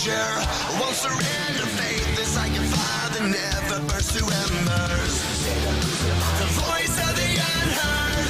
future. Won't surrender, faith is like a fire that never burns to embers. The voice of the unheard.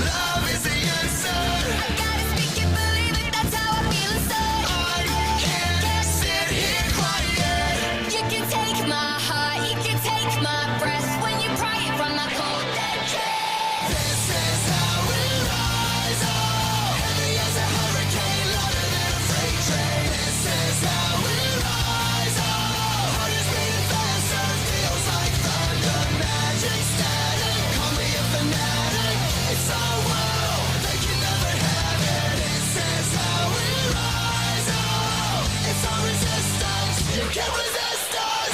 Love is the answer. I gotta speak it, believe it, that's how I feel inside. I can't sit here quiet. You can take my heart, you can take my breath when you pry it from my cold dead chest. This is how we rise up. Heavy as a hurricane, louder than a freight train. This is how we rise up. Heart is beating faster, feels like thunder. Magic static, call me a fanatic. It's our world, they can never have it. This is how we rise up. It's our resistance, you can't resist us.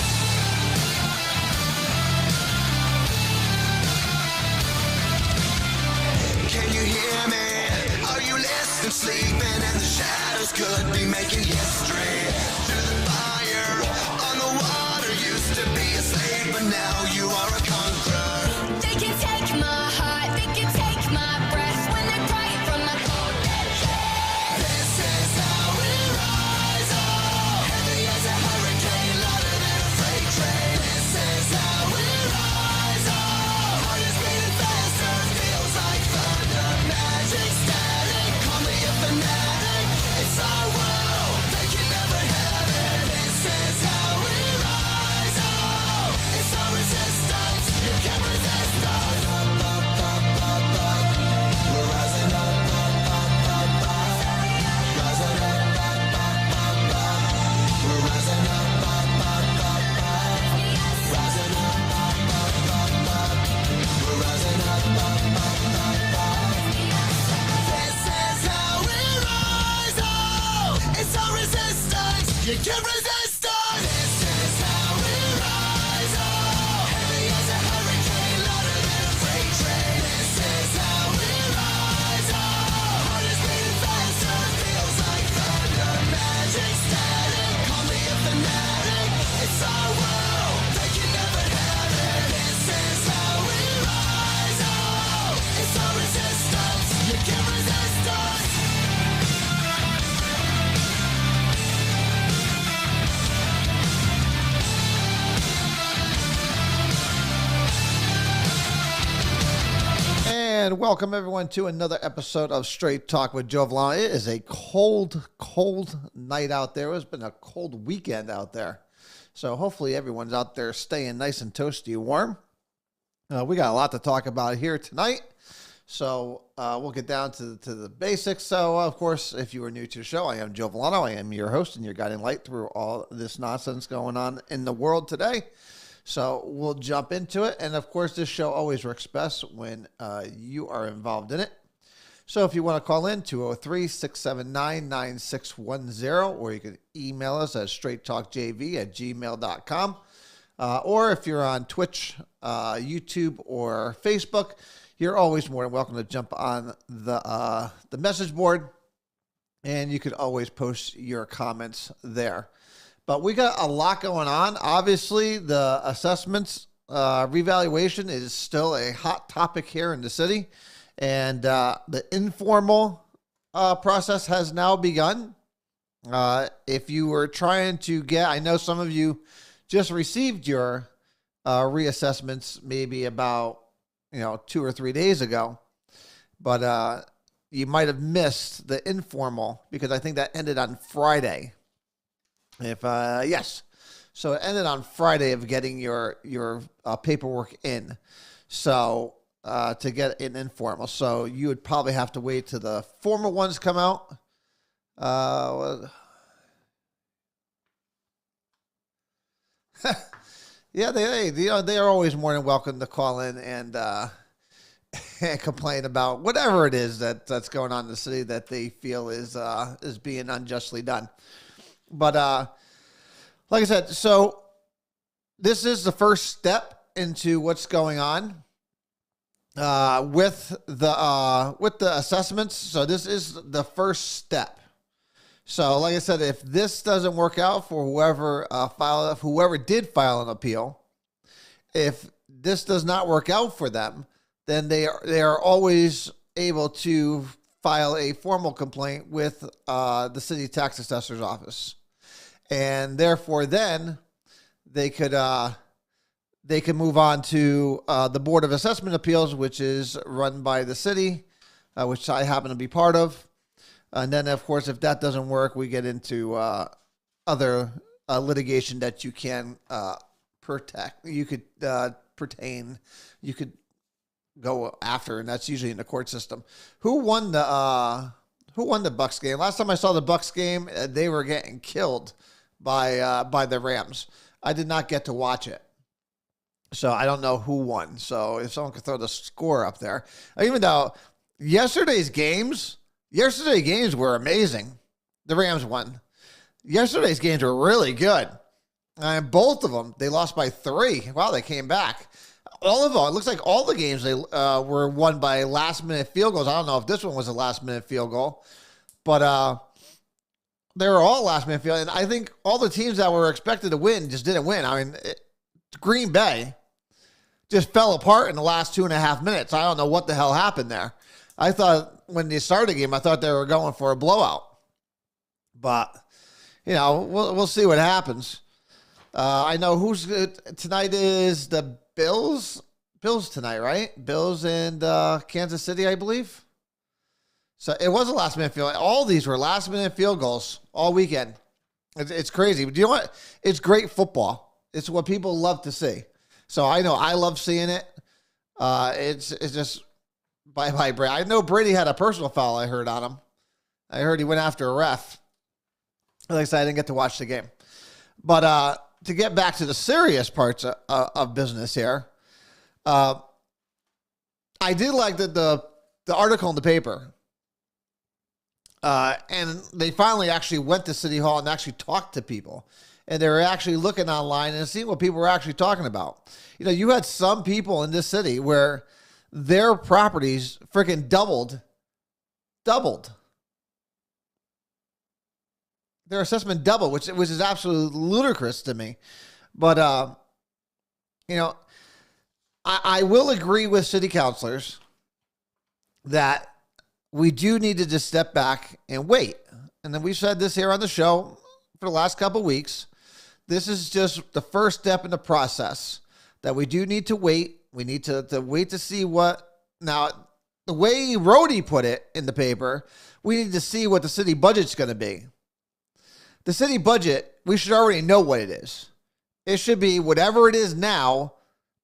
Can you hear me? Are you listening? Sleeping and the shadows could be making history. Through the fire, on the water, used to be a slave, but now you are a conqueror. They can take my heart, they can take my breath when they pry it from my cold dead chest. This is how we rise up. Heavy as a hurricane, louder than a freight train. This is how we rise up. Heart is beating faster, feels like thunder. Magic static, call me a fanatic. It's our world, they can never have it. This is how we rise up. It's our resistance, you can't resist us. We're rising up, rising up, we're rising up, rising up, we're rising up. This is how we rise up. It's our resistance, you can't resist us. This is how we rise up. Heavy as a hurricane, louder than a freight train. This is how we rise up. Heart is beating faster, feels like thunder. Magic static, call me a fanatic. It's our world, they can never have it. This is how we rise up. It's our resistance, you can't resist us. And welcome everyone to another episode of Straight Talk with Joe Vollano. It is a cold, cold night out there. It's been a cold weekend out there. So hopefully everyone's out there staying nice and toasty warm. We got a lot to talk about here tonight. So we'll get down to the basics. So, of course, if you are new to the show, I am Joe Vollano. I am your host and your guiding light through all this nonsense going on in the world today. So we'll jump into it. And, of course, this show always works best when you are involved in it. So if you want to call in, 203-679-9610, or you can email us at straighttalkjv@gmail.com. Or if you're on Twitch, YouTube, or Facebook, you're always more than welcome to jump on the message board, and you could always post your comments there. But we got a lot going on. Obviously, the assessments revaluation is still a hot topic here in the city, and the informal process has now begun. If you were trying to get, I know some of you just received your reassessments maybe about 2 or 3 days ago, but you might have missed the informal because I think that ended on Friday. Yes, so it ended on Friday of getting your paperwork in. So to get an informal, so you would probably have to wait till the formal ones come out. Yeah, they are always more than welcome to call in and and complain about whatever it is that's going on in the city that they feel is being unjustly done. But like I said, so this is the first step into what's going on with the assessments. So this is the first step. So like I said, if this doesn't work out for whoever did file an appeal, if this does not work out for them, then they are always able to file a formal complaint with the city tax assessor's office. and therefore then they could move on to the Board of Assessment Appeals, which is run by the city, which I happen to be part of. And then, of course, if that doesn't work, we get into other litigation that you can protect. You could you could go after, and that's usually in the court system. Who won the Bucks game? Last time I saw the Bucks game, they were getting killed by the Rams. I did not get to watch it, so I don't know who won. So if someone could throw the score up there, even though yesterday's games were amazing, the Rams won. Yesterday's games were really good. And both of them, they lost by 3. Wow, they came back. All of them, it looks like all the games they were won by last-minute field goals. I don't know if this one was a last-minute field goal, but they were all last-minute field. And I think all the teams that were expected to win just didn't win. I mean, Green Bay just fell apart in the last 2.5 minutes. I don't know what the hell happened there. I thought when they started the game, I thought they were going for a blowout. But, we'll see what happens. I know who's tonight is the Bills. Bills tonight, right? Bills and Kansas City, I believe. So it was a last-minute field. All these were last-minute field goals all weekend. It's crazy. But do you know what? It's great football. It's what people love to see. So I know I love seeing it. It's just bye-bye, Brady. I know Brady had a personal foul, I heard, on him. I heard he went after a ref. Like I said, I didn't get to watch the game. But to get back to the serious parts of business here, I did like the article in the paper. And they finally actually went to City Hall and actually talked to people. And they were actually looking online and seeing what people were actually talking about. You had some people in this city where their properties freaking doubled. Their assessment doubled, which is absolutely ludicrous to me. But, I will agree with city councilors that we do need to just step back and wait. And then we've said this here on the show for the last couple of weeks. This is just the first step in the process that we do need to wait. We need to wait to see what. Now, the way Rhodey put it in the paper, we need to see what the city budget's going to be. The city budget, we should already know what it is. It should be whatever it is now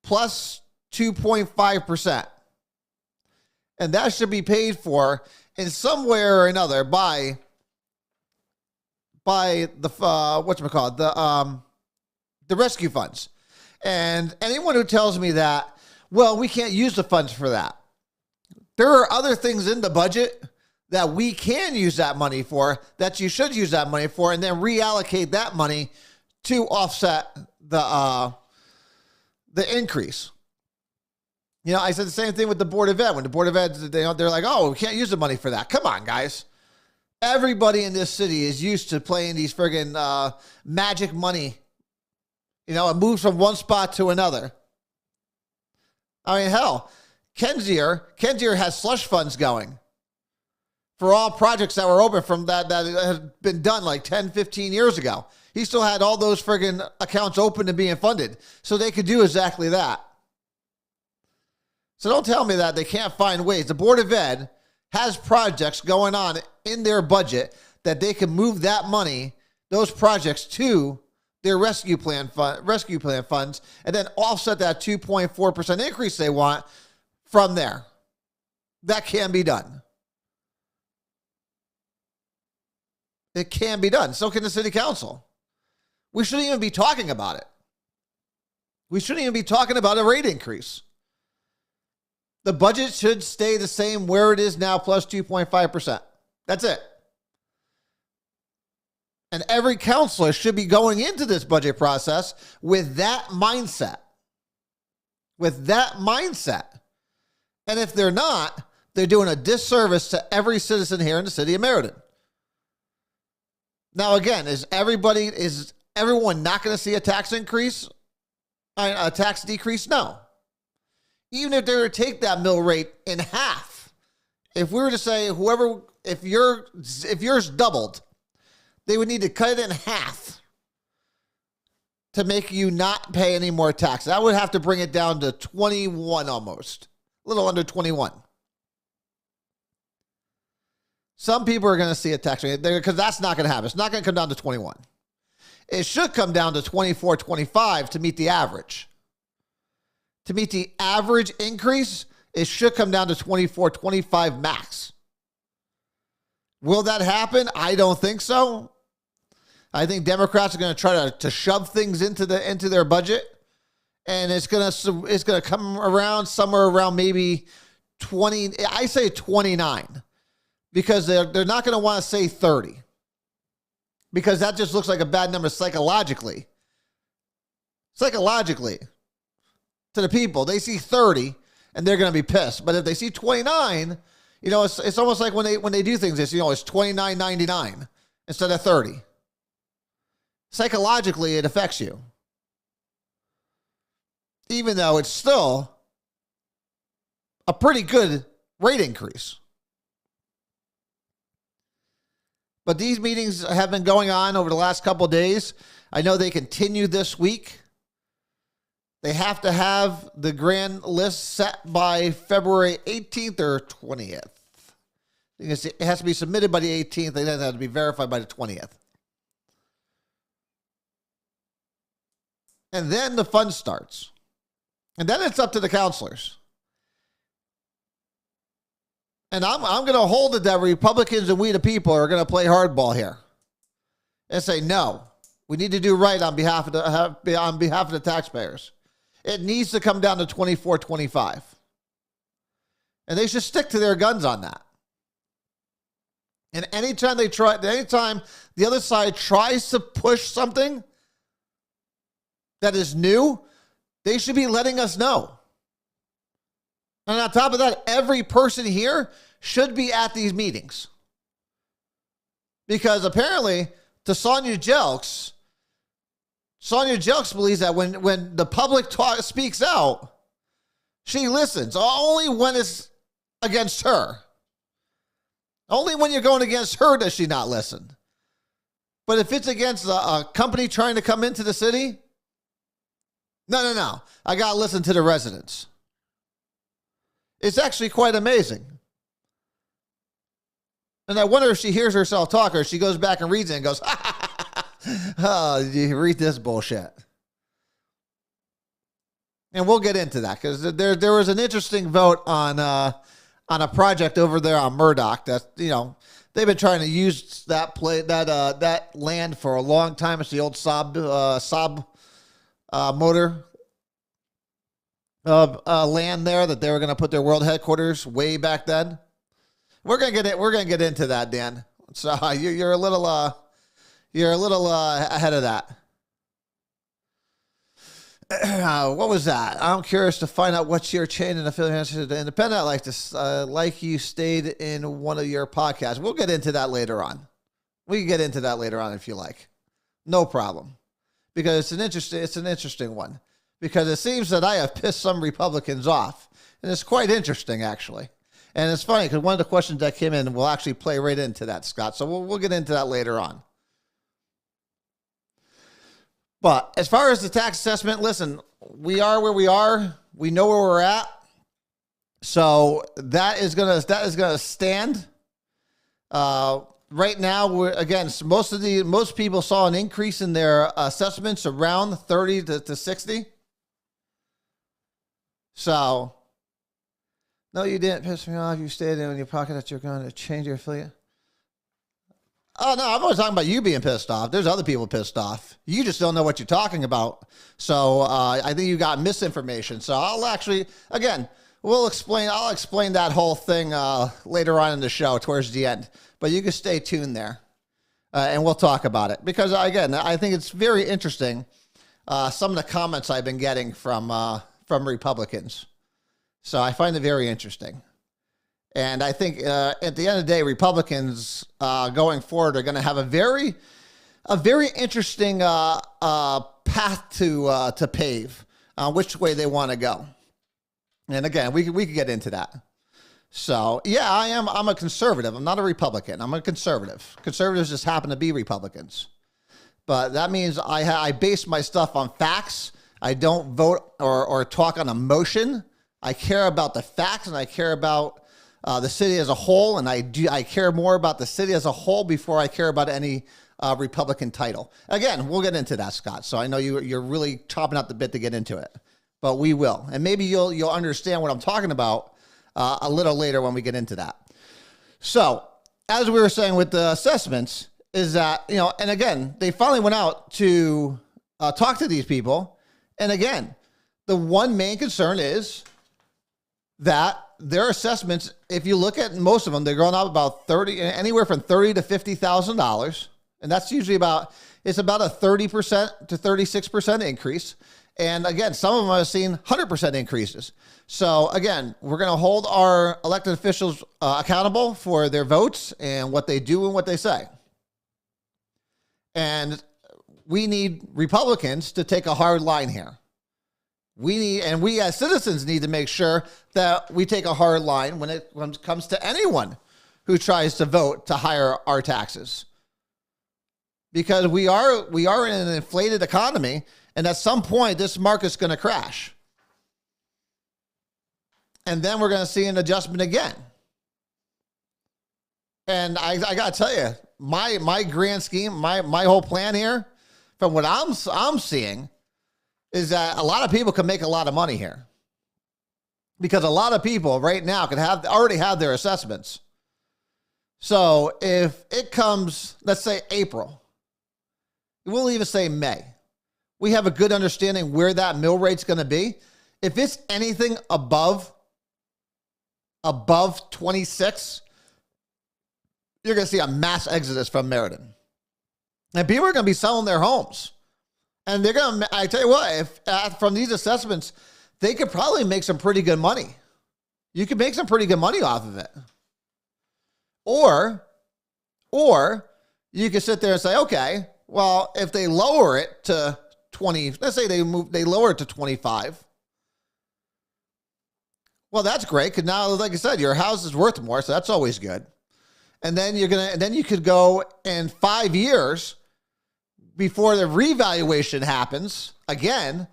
plus 2.5%. And that should be paid for in some way or another by the the rescue funds. And anyone who tells me that, well, we can't use the funds for that. There are other things in the budget that we can use that money for, that you should use that money for, and then reallocate that money to offset the increase. I said the same thing with the Board of Ed. When the Board of Ed, they're like, oh, we can't use the money for that. Come on, guys. Everybody in this city is used to playing these friggin' magic money. It moves from one spot to another. I mean, hell, Kensier has slush funds going for all projects that were open from that had been done like 10, 15 years ago. He still had all those friggin' accounts open and being funded so they could do exactly that. So don't tell me that they can't find ways. The Board of Ed has projects going on in their budget that they can move that money, those projects, to their rescue plan funds, and then offset that 2.4% increase they want from there. That can be done. It can be done. So can the city council. We shouldn't even be talking about it. We shouldn't even be talking about a rate increase. The budget should stay the same where it is now, plus 2.5%. That's it. And every counselor should be going into this budget process with that mindset. With that mindset. And if they're not, they're doing a disservice to every citizen here in the city of Meriden. Now, again, is everyone not going to see a tax increase? A tax decrease? No. Even if they were to take that mill rate in half, if we were to say if yours doubled, they would need to cut it in half to make you not pay any more tax. That would have to bring it down to 21 almost, a little under 21. Some people are going to see a tax rate because that's not going to happen. It's not going to come down to 21. It should come down to 24, 25 to meet the average. To meet the average increase, it should come down to 24, 25 max. Will that happen? I don't think so. I think Democrats are going to try to shove things into their budget, and it's going to come around somewhere around maybe 20. I say 29 because they're not going to want to say 30 because that just looks like a bad number psychologically. Psychologically, to the people, they see 30 and they're going to be pissed. But if they see 29, you know, it's almost like when they do things. It's, you know, it's $29.99 instead of 30. Psychologically, it affects you. Even though it's still a pretty good rate increase. But these meetings have been going on over the last couple of days. I know they continue this week. They have to have the grand list set by February 18th or 20th. It has to be submitted by the 18th. They then have to be verified by the 20th. And then the fun starts. And then it's up to the counselors. And I'm going to hold it that Republicans and we the people are going to play hardball here. And say, no, we need to do right on behalf of the taxpayers. It needs to come down to 24, 25. And they should stick to their guns on that. And anytime the other side tries to push something that is new, they should be letting us know. And on top of that, every person here should be at these meetings. Because apparently, to Sonia Jelks believes that when the public speaks out, she listens. Only when it's against her. Only when you're going against her does she not listen. But if it's against a company trying to come into the city, no. I got to listen to the residents. It's actually quite amazing. And I wonder if she hears herself talk or she goes back and reads it and goes, oh, you read this bullshit. And we'll get into that because there was an interesting vote on a project over there on Murdoch that, you know, they've been trying to use that land for a long time. It's the old Saab motor land there that they were going to put their world headquarters way back then. We're going to get into that, Dan. So you're a little ahead of that. What was that? I'm curious to find out what's your chain and affiliation to the Independent. Like you stayed in one of your podcasts. We'll get into that later on. We can get into that later on if you like. No problem. Because it's an interesting one. Because it seems that I have pissed some Republicans off. And it's quite interesting, actually. And it's funny because one of the questions that came in will actually play right into that, Scott. So we'll get into that later on. But as far as the tax assessment, listen, we are where we are. We know where we're at. So that is gonna stand. Right now, most people saw an increase in their assessments around 30 to 60. So, no, you didn't piss me off. You stayed in your pocket that you're going to change your affiliate. Oh, no, I'm always talking about you being pissed off. There's other people pissed off. You just don't know what you're talking about. So I think you got misinformation. So I'll actually, again, I'll explain that whole thing later on in the show towards the end. But you can stay tuned there, and we'll talk about it. Because, again, I think it's very interesting, some of the comments I've been getting from Republicans. So I find it very interesting. And I think at the end of the day, Republicans going forward are going to have a very interesting path to pave, which way they want to go. And again, we could get into that. So yeah, I'm a conservative. I'm not a Republican. I'm a conservative. Conservatives just happen to be Republicans. but that means I base my stuff on facts. I don't vote or talk on emotion. I care about the facts, and I care about the city as a whole, and I care more about the city as a whole before I care about any Republican title. Again, we'll get into that, Scott. So I know you're really chopping out the bit to get into it, but we will, and maybe you'll understand what I'm talking about a little later when we get into that. So as we were saying with the assessments, is that and again, they finally went out to talk to these people, and again, the one main concern is that their assessments, if you look at most of them, they're going up about anywhere from $30,000 to $50,000, and that's usually about a 30% to 36% increase. And again, some of them have seen 100% increases. So again, we're going to hold our elected officials accountable for their votes and what they do and what they say. And we need Republicans to take a hard line here. We as citizens need to make sure that we take a hard line when it comes to anyone who tries to vote to higher our taxes. Because we are in an inflated economy, and at some point this market's going to crash. And then we're going to see an adjustment again. And I got to tell you, my grand scheme, my whole plan here, from what I'm seeing, is that a lot of people can make a lot of money here, because a lot of people right now already have their assessments. So if it comes, let's say April, we'll even say May, we have a good understanding where that mill rate's going to be. If it's anything above 26, you're going to see a mass exodus from Meriden, and people are going to be selling their homes. And they're going to, I tell you what, if from these assessments, they could probably make some pretty good money. You could make some pretty good money off of it. Or you could sit there and say, okay, well, if they lower it to 20, let's say they lower it to 25. Well, that's great, because now, like I said, your house is worth more, so that's always good. And then you could go in 5 years, before the revaluation happens again,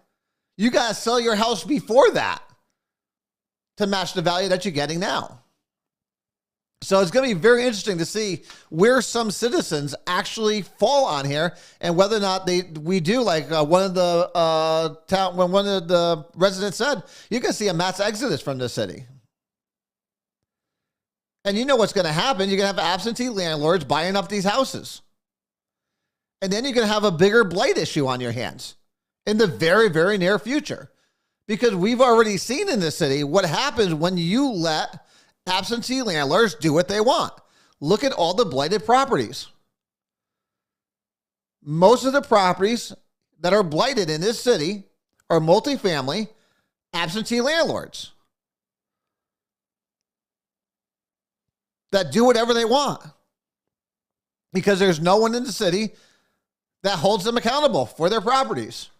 you got to sell your house before that to match the value that you're getting now. So it's going to be very interesting to see where some citizens actually fall on here, and whether or not we do, like one of the residents said, you're going to see a mass exodus from the city. And you know what's going to happen? You're going to have absentee landlords buying up these houses. And then you're going to have a bigger blight issue on your hands in the very, very near future. Because we've already seen in this city what happens when you let absentee landlords do what they want. Look at all the blighted properties. Most of the properties that are blighted in this city are multifamily absentee landlords that do whatever they want, because there's no one in the city that holds them accountable for their properties.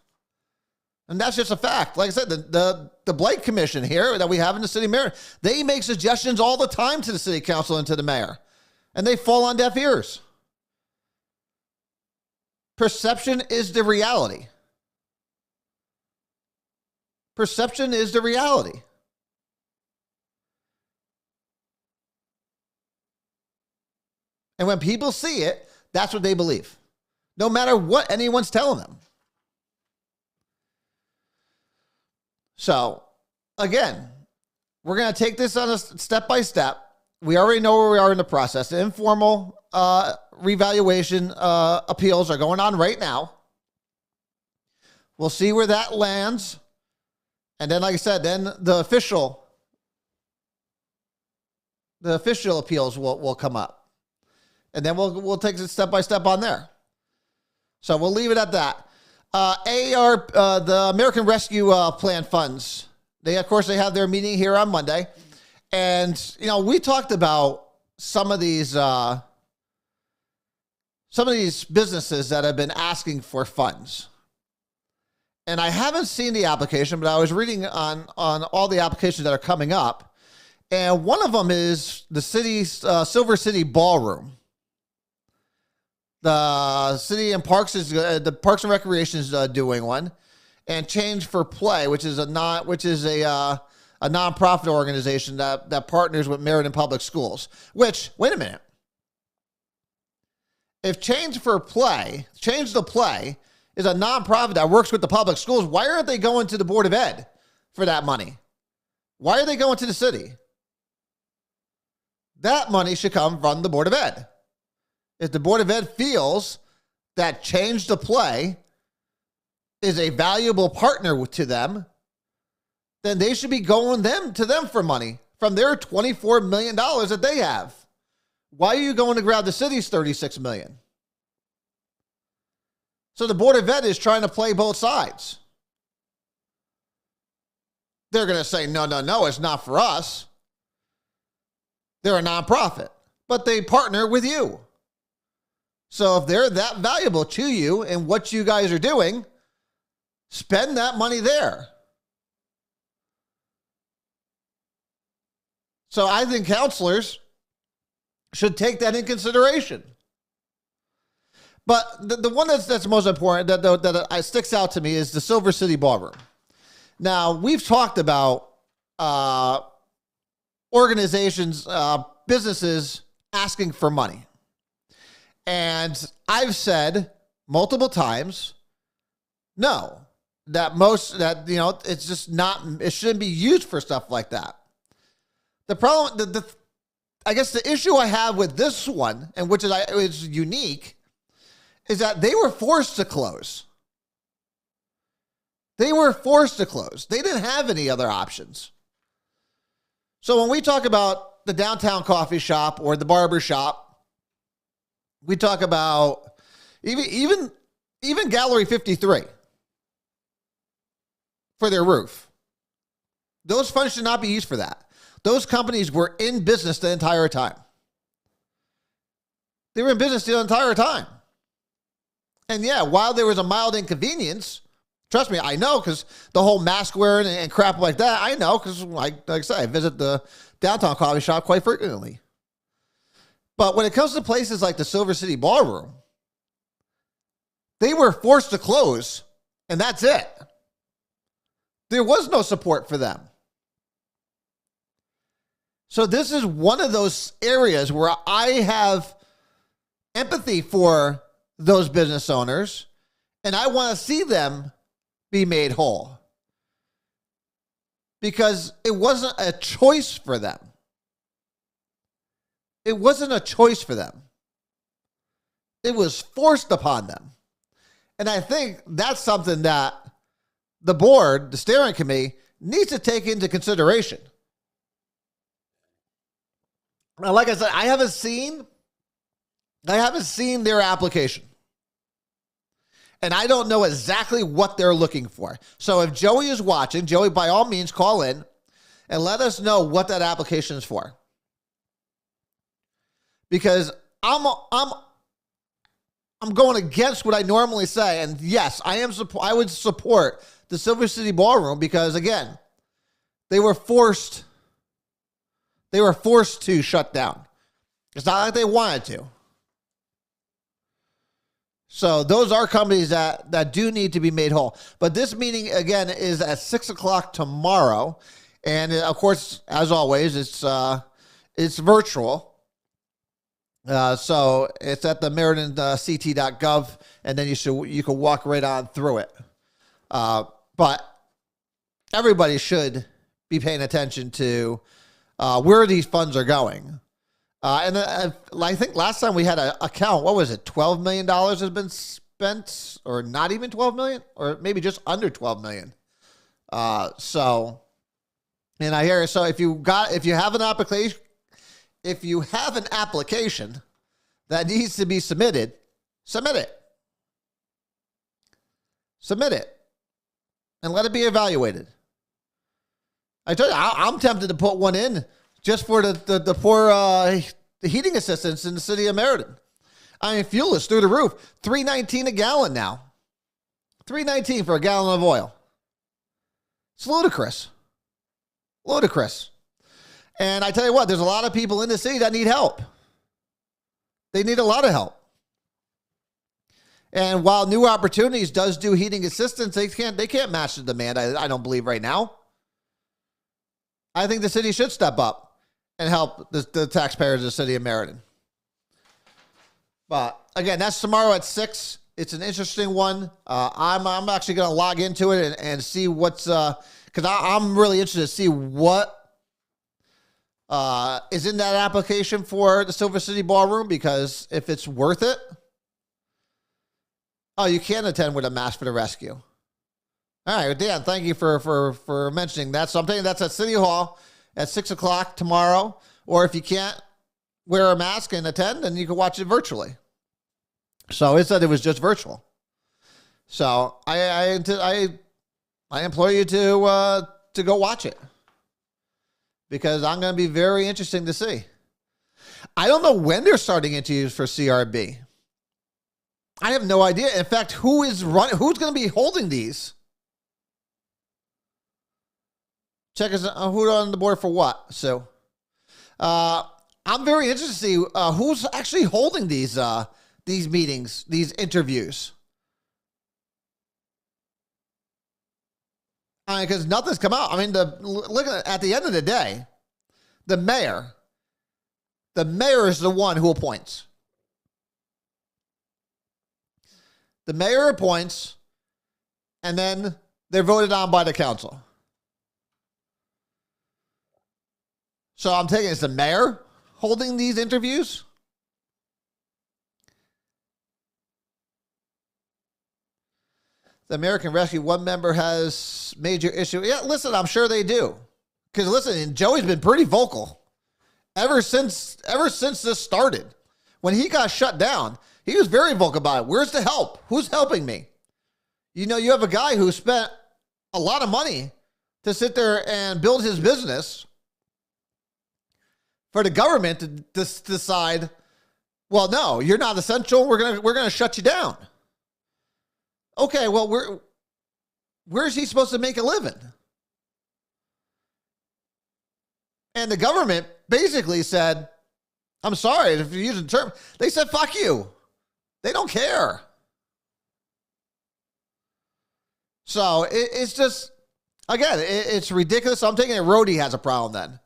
And that's just a fact. Like I said, the Blight Commission here that we have in the city mayor, they make suggestions all the time to the city council and to the mayor, and they fall on deaf ears. Perception is the reality. Perception is the reality. And when people see it, that's what they believe, no matter what anyone's telling them. So, again, we're going to take this on a step by step. We already know where we are in the process. The informal revaluation appeals are going on right now. We'll see where that lands. And then, like I said, then the official appeals will come up. And then we'll take it step by step on there. So we'll leave it at that. The American Rescue Plan funds. They have their meeting here on Monday. And, we talked about some of these businesses that have been asking for funds. And I haven't seen the application, but I was reading on all the applications that are coming up. And one of them is the city's Silver City Ballroom. The city and parks is the Parks and Recreation is doing one, and Change for Play, which is a nonprofit organization that partners with Meriden Public Schools. Which, wait a minute, if Change the Play is a nonprofit that works with the public schools, why aren't they going to the Board of Ed for that money? Why are they going to the city? That money should come from the Board of Ed. If the Board of Ed feels that Change the Play is a valuable partner to them, then they should be going to them for money from their $24 million that they have. Why are you going to grab the city's $36 million? So the Board of Ed is trying to play both sides. They're going to say, no, it's not for us. They're a nonprofit, but they partner with you. So if they're that valuable to you and what you guys are doing, spend that money there. So I think counselors should take that in consideration. But the one that's most important, that sticks out to me, is the Silver City Ballroom. Now, we've talked about organizations, businesses asking for money. And I've said multiple times, no, it's just not, it shouldn't be used for stuff like that. The problem, I guess the issue I have with this one, and which is unique, is that they were forced to close. They were forced to close. They didn't have any other options. So when we talk about the downtown coffee shop or the barber shop, we talk about even Gallery 53 for their roof. Those funds should not be used for that. Those companies were in business the entire time. They were in business the entire time. And yeah, while there was a mild inconvenience, trust me, I know, because the whole mask wearing and crap like that, I know, because like I said, I visit the downtown coffee shop quite frequently. But when it comes to places like the Silver City Ballroom, they were forced to close, and that's it. There was no support for them. So this is one of those areas where I have empathy for those business owners, and I want to see them be made whole. Because it wasn't a choice for them. It wasn't a choice for them. It was forced upon them. And I think that's something that the board, the steering committee, needs to take into consideration. Now, like I said, I haven't seen their application. And I don't know exactly what they're looking for. So if Joey is watching, Joey, by all means, call in and let us know what that application is for. Because I'm going against what I normally say. And yes, I would support the Silver City Ballroom because, again, they were forced to shut down. It's not like they wanted to. So those are companies that do need to be made whole. But this meeting, again, is at 6 o'clock tomorrow. And, of course, as always, it's virtual. So it's at the meridenct.gov, and then you can walk right on through it. But everybody should be paying attention to where these funds are going. And I think last time we had a count, what was it? $12 million has been spent, or not even 12 million, or maybe just under 12 million. So, and I hear, so if you have an application that needs to be submitted, submit it, and let it be evaluated. I tell you, I'm tempted to put one in just for the poor the heating assistants in the city of Meriden. I mean, fuel is through the roof. $3.19 a gallon now. $3.19 for a gallon of oil. It's ludicrous. Ludicrous. And I tell you what, there's a lot of people in the city that need help. They need a lot of help. And while New Opportunities does do heating assistance, they can't match the demand. I don't believe right now. I think the city should step up and help the taxpayers of the city of Meriden. But again, that's tomorrow at 6. It's an interesting one. I'm actually going to log into it and see what's because I'm really interested to see what is in that application for the Silver City Ballroom, because if it's worth it. Oh, you can attend with a mask for the rescue. All right, Dan, thank you for mentioning that. So I'm telling you, that's at City Hall at 6 o'clock tomorrow. Or if you can't wear a mask and attend, then you can watch it virtually. So it said it was just virtual. So I implore you to go watch it, because I'm going to be very interesting to see. I don't know when they're starting interviews for CRB. I have no idea. In fact, who's going to be holding these? Check us who's on the board for what. So, I'm very interested to see who's actually holding these meetings, these interviews. Because nothing's come out. I mean, look at the end of the day, the mayor is the one who appoints. The mayor appoints, and then they're voted on by the council. So I'm taking it's the mayor holding these interviews. The American Rescue, one member has major issue. Yeah, listen, I'm sure they do. Because listen, Joey's been pretty vocal ever since this started. When he got shut down, he was very vocal about it. Where's the help? Who's helping me? You know, you have a guy who spent a lot of money to sit there and build his business for the government to decide, well, no, you're not essential. We're gonna shut you down. Okay, well, where's he supposed to make a living? And the government basically said, I'm sorry if you use the term. They said, fuck you. They don't care. So it's just, again, it's ridiculous. So I'm taking it Rhodey has a problem then.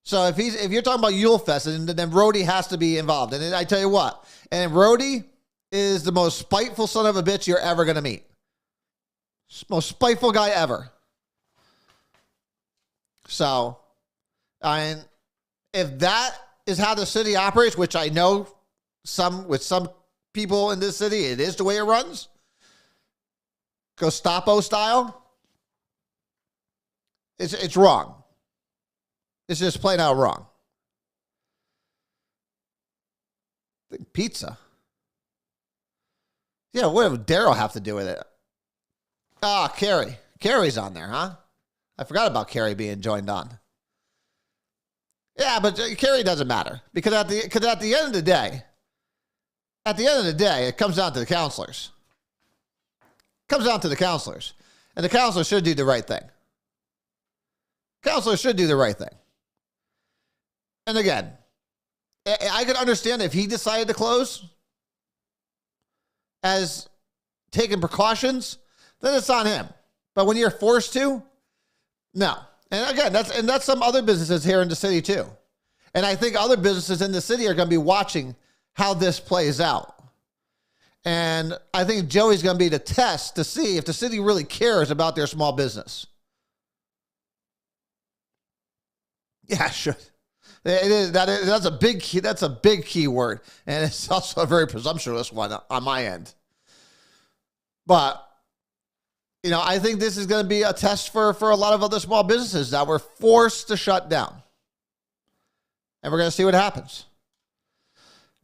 So if you're talking about Yule Fest, then Rhodey has to be involved. And I tell you what, and Rhodey is the most spiteful son of a bitch you're ever going to meet. Most spiteful guy ever. So, if that is how the city operates, which I know with some people in this city, it is the way it runs, Gestapo style, it's wrong. It's just plain out wrong. I think pizza. Yeah, what does Daryl have to do with it? Carrie. Carrie's on there, huh? I forgot about Carrie being joined on. Yeah, but Carrie doesn't matter. Because at the end of the day, it comes down to the counselors. It comes down to the counselors. And the counselors should do the right thing. Counselors should do the right thing. And again, I could understand if he decided to close as taking precautions, then it's on him. But when you're forced to, no. And again, that's some other businesses here in the city too. And I think other businesses in the city are going to be watching how this plays out. And I think Joey's going to be the test to see if the city really cares about their small business. Yeah, sure. That's a big key. That's a big key word. And it's also a very presumptuous one on my end. But, you know, I think this is going to be a test for a lot of other small businesses that were forced to shut down. And we're going to see what happens.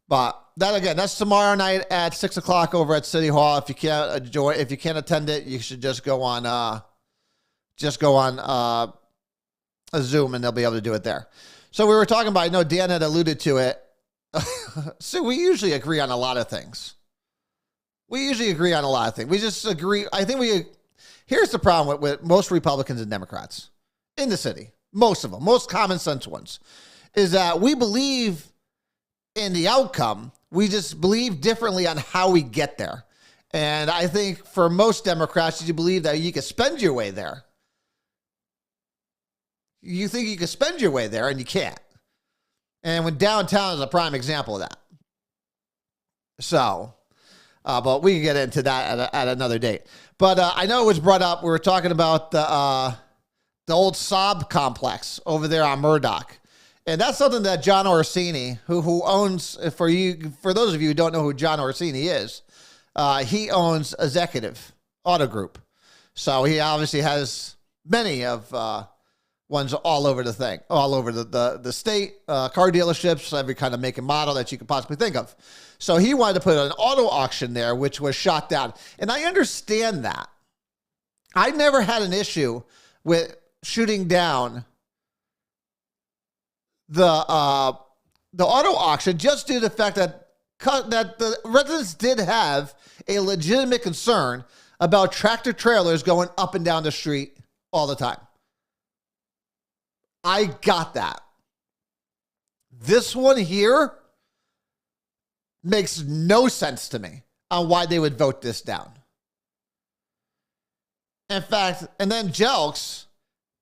But that, again, that's tomorrow night at 6 o'clock over at City Hall. If you can't attend it, you should just go on a Zoom and they'll be able to do it there. So we were talking about, I know Dan had alluded to it. So we usually agree on a lot of things. We just agree. I think here's the problem with most Republicans and Democrats in the city. Most of them, most common sense ones, is that we believe in the outcome. We just believe differently on how we get there. And I think for most Democrats, you believe that you can spend your way there. You think you can spend your way there, and you can't. And when downtown is a prime example of that. So, but we can get into that at another date. But I know it was brought up. We were talking about the old Saab complex over there on Murdoch. And that's something that John Orsini, who owns, for those of you who don't know who John Orsini is, he owns Executive Auto Group. So he obviously has many of ones all over the thing, all over the state, car dealerships, every kind of make and model that you could possibly think of. So he wanted to put an auto auction there, which was shot down. And I understand that. I never had an issue with shooting down the auto auction, just due to the fact that the residents did have a legitimate concern about tractor trailers going up and down the street all the time. I got that. This one here makes no sense to me on why they would vote this down. In fact, and then Jelks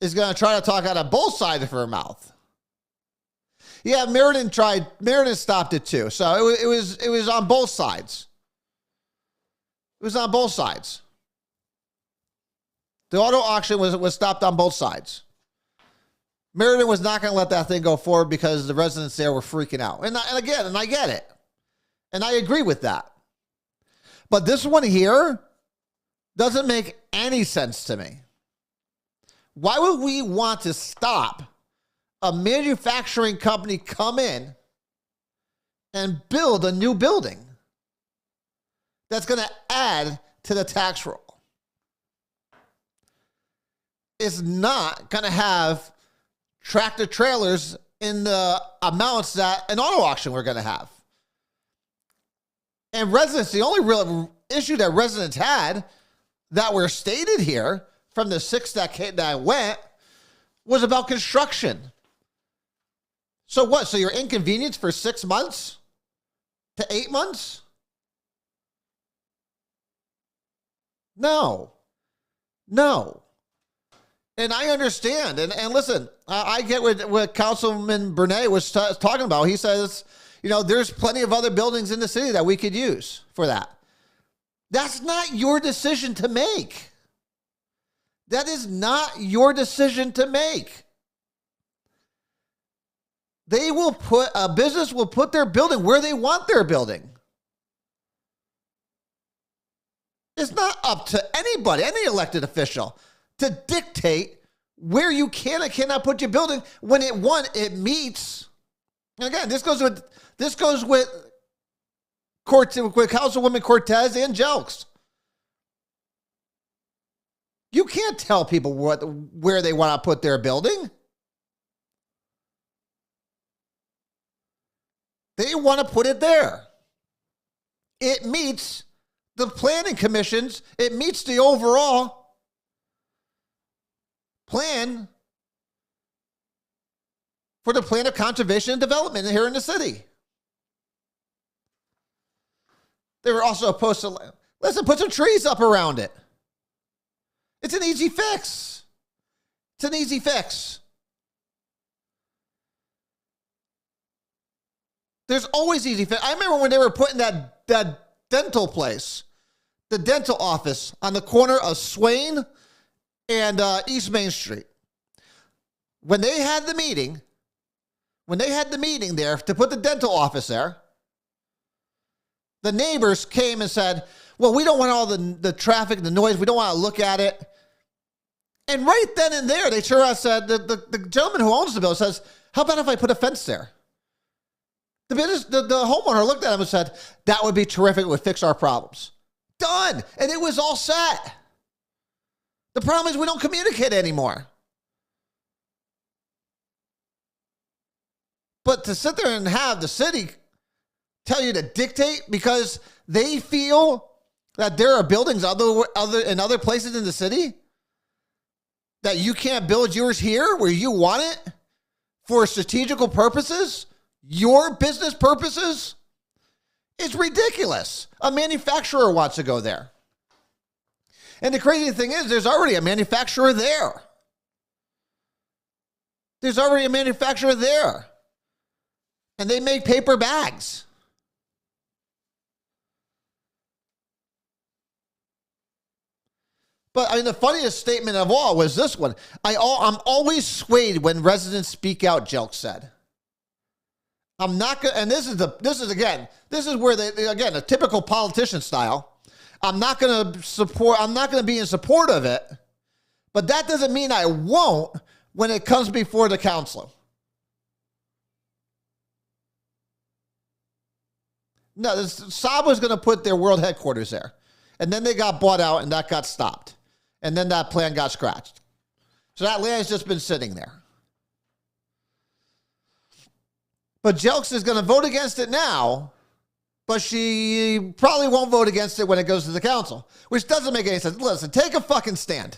is going to try to talk out of both sides of her mouth. Yeah, Meriden stopped it too. So it was on both sides. It was on both sides. The auto auction was stopped on both sides. Meriden was not going to let that thing go forward because the residents there were freaking out. And I get it. And I agree with that. But this one here doesn't make any sense to me. Why would we want to stop a manufacturing company come in and build a new building that's going to add to the tax roll? It's not going to have tractor trailers in the amounts that an auto auction we're going to have. And residents, the only real issue that residents had that were stated here from the 6 that went was about construction. So what? So you're inconvenienced for 6 months to 8 months? No. And I understand. And listen, I get what Councilman Bernay was talking about. He says, there's plenty of other buildings in the city that we could use for that. That's not your decision to make. That is not your decision to make. A business will put their building where they want their building. It's not up to anybody, any elected official, to dictate where you can and cannot put your building when it meets. And again, this goes with Councilwoman Cortez and Jelks. You can't tell people where they want to put their building. They want to put it there. It meets the planning commissions. It meets the overall plan for the plan of conservation and development here in the city. They were also opposed to, put some trees up around it. It's an easy fix. There's always easy fix. I remember when they were putting that dental place, the dental office on the corner of Swain and East Main Street. When they had the meeting there to put the dental office there, the neighbors came and said, well, we don't want all the traffic and the noise. We don't want to look at it. And right then and there, they turned around and said, the gentleman who owns the building says, how about if I put a fence there? The homeowner looked at him and said, that would be terrific. It would fix our problems. Done. And it was all set. The problem is we don't communicate anymore. But to sit there and have the city tell you to dictate because they feel that there are buildings in other places in the city that you can't build yours here where you want it for strategical purposes, your business purposes is ridiculous. A manufacturer wants to go there. And the crazy thing is, there's already a manufacturer there. There's already a manufacturer there. And they make paper bags. But I mean, the funniest statement of all was this one. I'm always swayed when residents speak out, Jelk said. I'm not going to, and this is where again, a typical politician style. I'm not going to be in support of it, but that doesn't mean I won't when it comes before the council. No, Saab was going to put their world headquarters there. And then they got bought out and that got stopped. And then that plan got scratched. So that land has just been sitting there. But Jelks is going to vote against it now, but she probably won't vote against it when it goes to the council, which doesn't make any sense. Listen, take a fucking stand.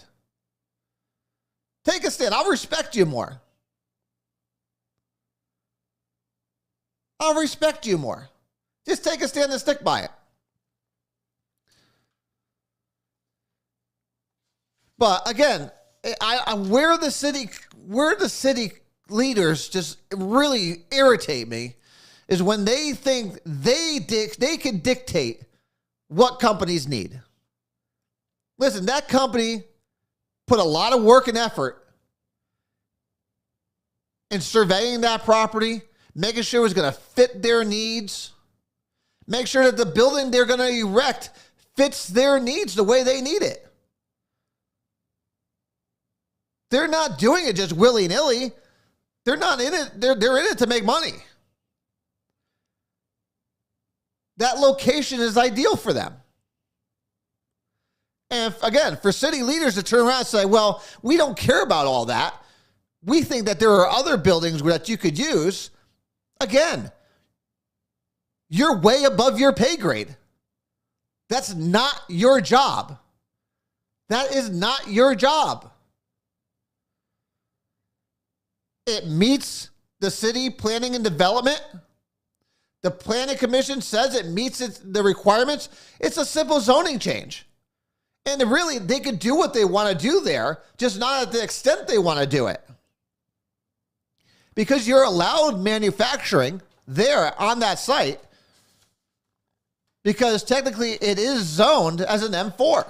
Take a stand. I'll respect you more. I'll respect you more. Just take a stand and stick by it. But again, where the city leaders just really irritate me is when they think they can dictate what companies need. Listen, that company put a lot of work and effort in surveying that property, making sure it was going to fit their needs, make sure that the building they're going to erect fits their needs the way they need it. They're not doing it just willy-nilly. They're not in it. They're in it to make money. That location is ideal for them. And again, for city leaders to turn around and say, well, we don't care about all that. We think that there are other buildings that you could use. Again, you're way above your pay grade. That's not your job. That is not your job. It meets the city planning and development. The planning commission says it meets the requirements. It's a simple zoning change. And really, they could do what they want to do there, just not at the extent they want to do it. Because you're allowed manufacturing there on that site, because technically it is zoned as an M4.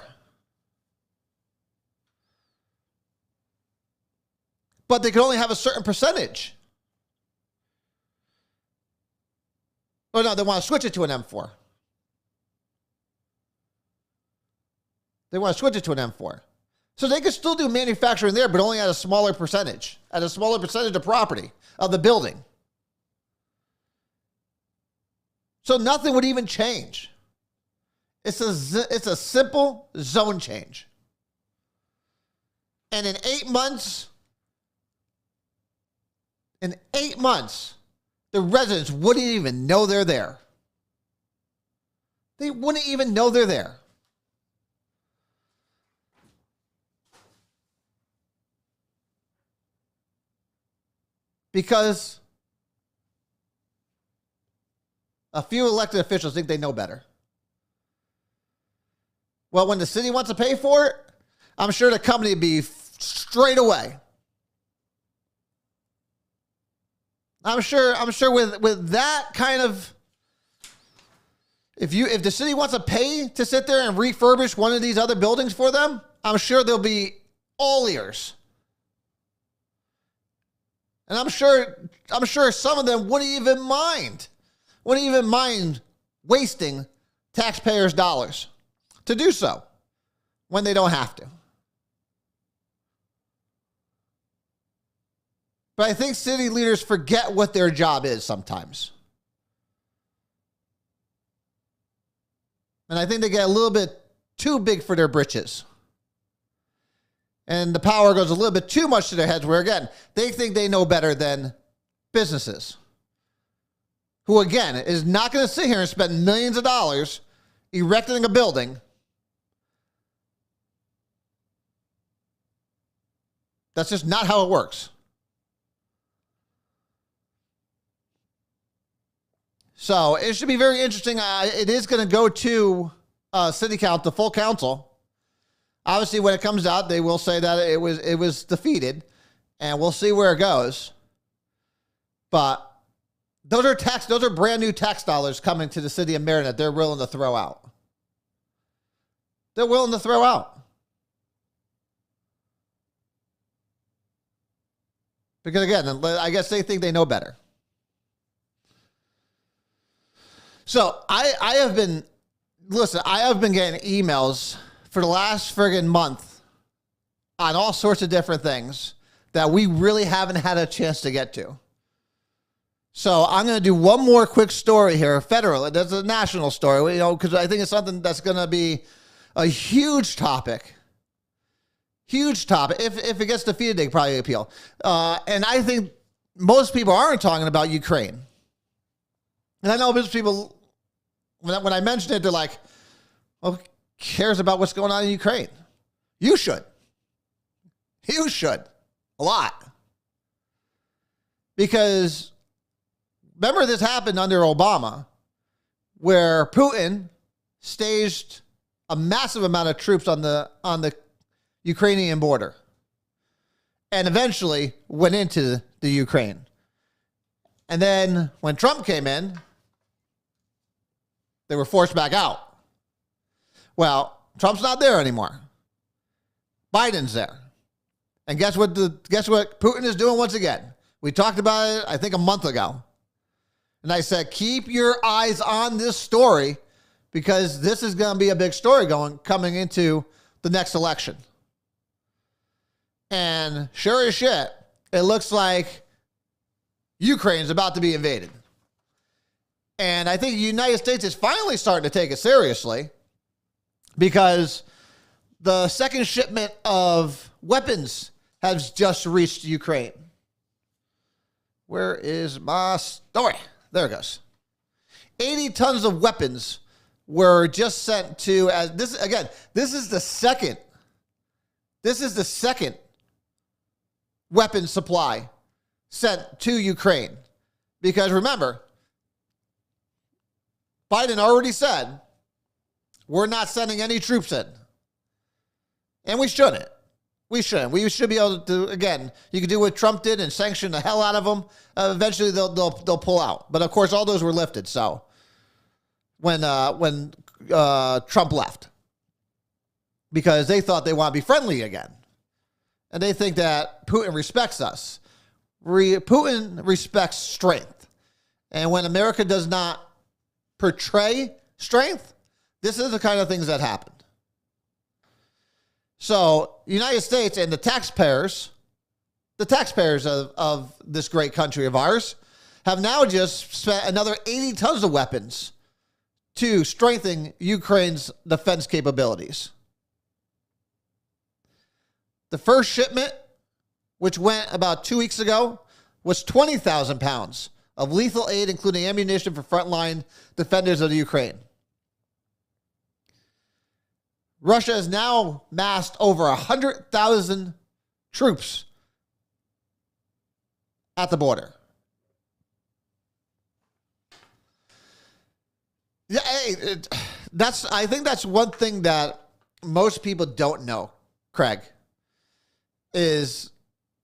But they can only have a certain percentage. Oh, no, they want to switch it to an M4. They want to switch it to an M4. So they could still do manufacturing there, but only at a smaller percentage of property of the building. So nothing would even change. It's a simple zone change. And in 8 months, the residents wouldn't even know they're there. They wouldn't even know they're there. Because a few elected officials think they know better. Well, when the city wants to pay for it, I'm sure the company would be straight away. I'm sure with that kind of, if the city wants to pay to sit there and refurbish one of these other buildings for them, I'm sure they'll be all ears. And I'm sure some of them wouldn't even mind wasting taxpayers' dollars to do so when they don't have to. But I think city leaders forget what their job is sometimes. And I think they get a little bit too big for their britches. And the power goes a little bit too much to their heads, where, again, they think they know better than businesses. Who, again, is not going to sit here and spend millions of dollars erecting a building that's just not how it works. So it should be very interesting. It is going to go to city council, the full council. Obviously, when it comes out, they will say that it was defeated, and we'll see where it goes. But those are brand new tax dollars coming to the city of Marion that they're willing to throw out. They're willing to throw out. Because again, I guess they think they know better. So I have been getting emails for the last friggin' month on all sorts of different things that we really haven't had a chance to get to. So I'm going to do one more quick story here, federal. That's a national story, because I think it's something that's going to be a huge topic. Huge topic. If it gets defeated, they probably appeal. And I think most people aren't talking about Ukraine. And I know business people, when I mention it, they're like, well, who cares about what's going on in Ukraine? You should. You should. A lot. Because remember this happened under Obama, where Putin staged a massive amount of troops on the Ukrainian border and eventually went into the Ukraine. And then when Trump came in, they were forced back out. Well, Trump's not there anymore. Biden's there. And guess what Putin is doing once again? We talked about it, I think, a month ago. And I said, keep your eyes on this story because this is going to be a big story coming into the next election. And sure as shit, it looks like Ukraine's about to be invaded. And I think the United States is finally starting to take it seriously because the second shipment of weapons has just reached Ukraine. Where is my story? There it goes. 80 tons of weapons were just sent to, this is the second weapon supply sent to Ukraine. Because remember, Biden already said, we're not sending any troops in. And we shouldn't. We shouldn't. We should be able to, again, you can do what Trump did and sanction the hell out of them. Eventually, they'll pull out. But, of course, all those were lifted. So, when Trump left. Because they thought they want to be friendly again. And they think that Putin respects us. Putin respects strength. And when America does not portray strength, this is the kind of things that happen. So, United States and the taxpayers of this great country of ours, have now just spent another 80 tons of weapons to strengthen Ukraine's defense capabilities. The first shipment, which went about 2 weeks ago, was 20,000 pounds of lethal aid, including ammunition for frontline defenders of the Ukraine. Russia has now massed over 100,000 troops at the border. Yeah, I think that's one thing that most people don't know, Craig, is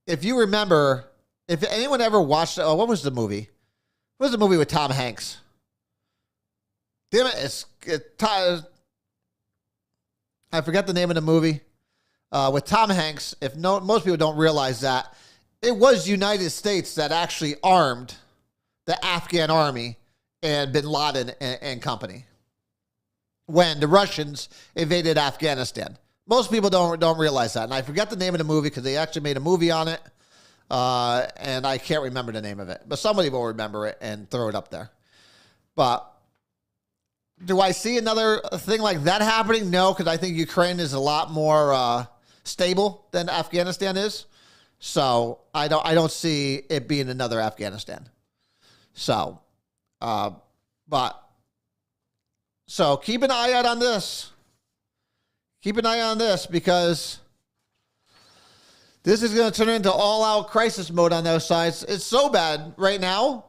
if you remember, if anyone ever watched, what was the movie? What was the movie with Tom Hanks? Damn it, I forget the name of the movie with Tom Hanks. Most people don't realize that it was United States that actually armed the Afghan army and Bin Laden and company when the Russians invaded Afghanistan. Most people don't realize that, and I forget the name of the movie because they actually made a movie on it, and I can't remember the name of it. But somebody will remember it and throw it up there. But do I see another thing like that happening? No, because I think Ukraine is a lot more stable than Afghanistan is. So I don't see it being another Afghanistan. So, so keep an eye out on this. Keep an eye on this because this is going to turn into all-out crisis mode on those sides. It's so bad right now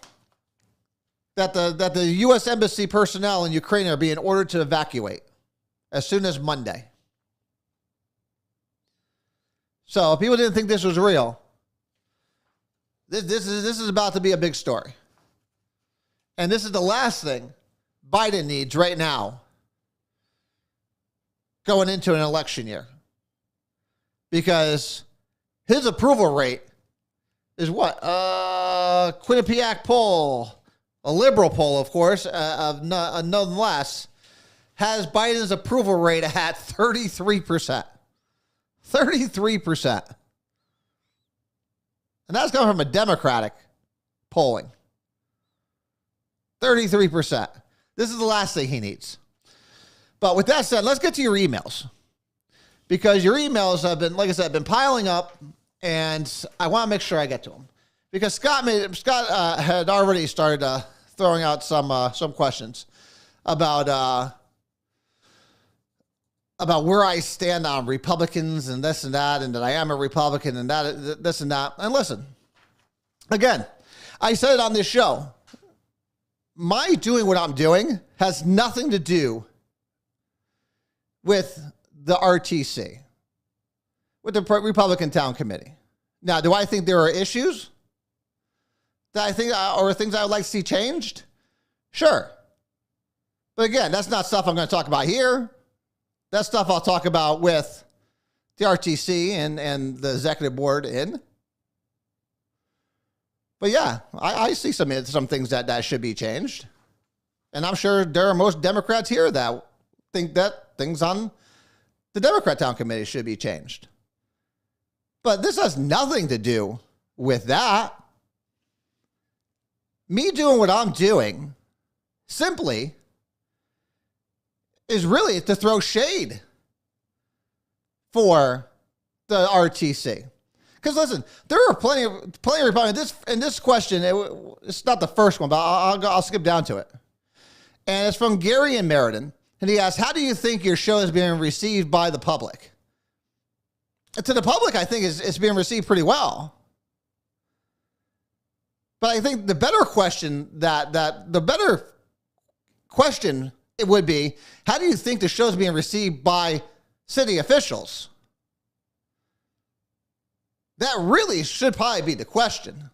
that the U.S. Embassy personnel in Ukraine are being ordered to evacuate as soon as Monday. So if people didn't think this was real, this is about to be a big story. And this is the last thing Biden needs right now going into an election year. Because his approval rate is what? Quinnipiac poll, a liberal poll, of course, nonetheless, has Biden's approval rate at 33%. 33%. And that's coming from a Democratic polling. 33%. This is the last thing he needs. But with that said, let's get to your emails. Because your emails have been, like I said, been piling up, and I want to make sure I get to them. Because Scott had already started throwing out some questions about where I stand on Republicans and this and that, and that I am a Republican and that this and that. And listen, again, I said it on this show. My doing what I'm doing has nothing to do with the RTC, with the Republican Town Committee. Now, do I think there are issues that I think, or things I would like to see changed? Sure. But again, that's not stuff I'm going to talk about here. That's stuff I'll talk about with the RTC and the executive board in. But yeah, I see some things that should be changed. And I'm sure there are most Democrats here that think that things on the Democrat Town Committee should be changed. But this has nothing to do with that. Me doing what I'm doing simply is really to throw shade for the RTC. Because listen, there are plenty of Republicans. In this question, it's not the first one, but I'll skip down to it. And it's from Gary and Meriden. And he asks, how do you think your show is being received by the public? And to the public, I think it's being received pretty well. But I think the better question it would be, how do you think the show is being received by city officials? That really should probably be the question.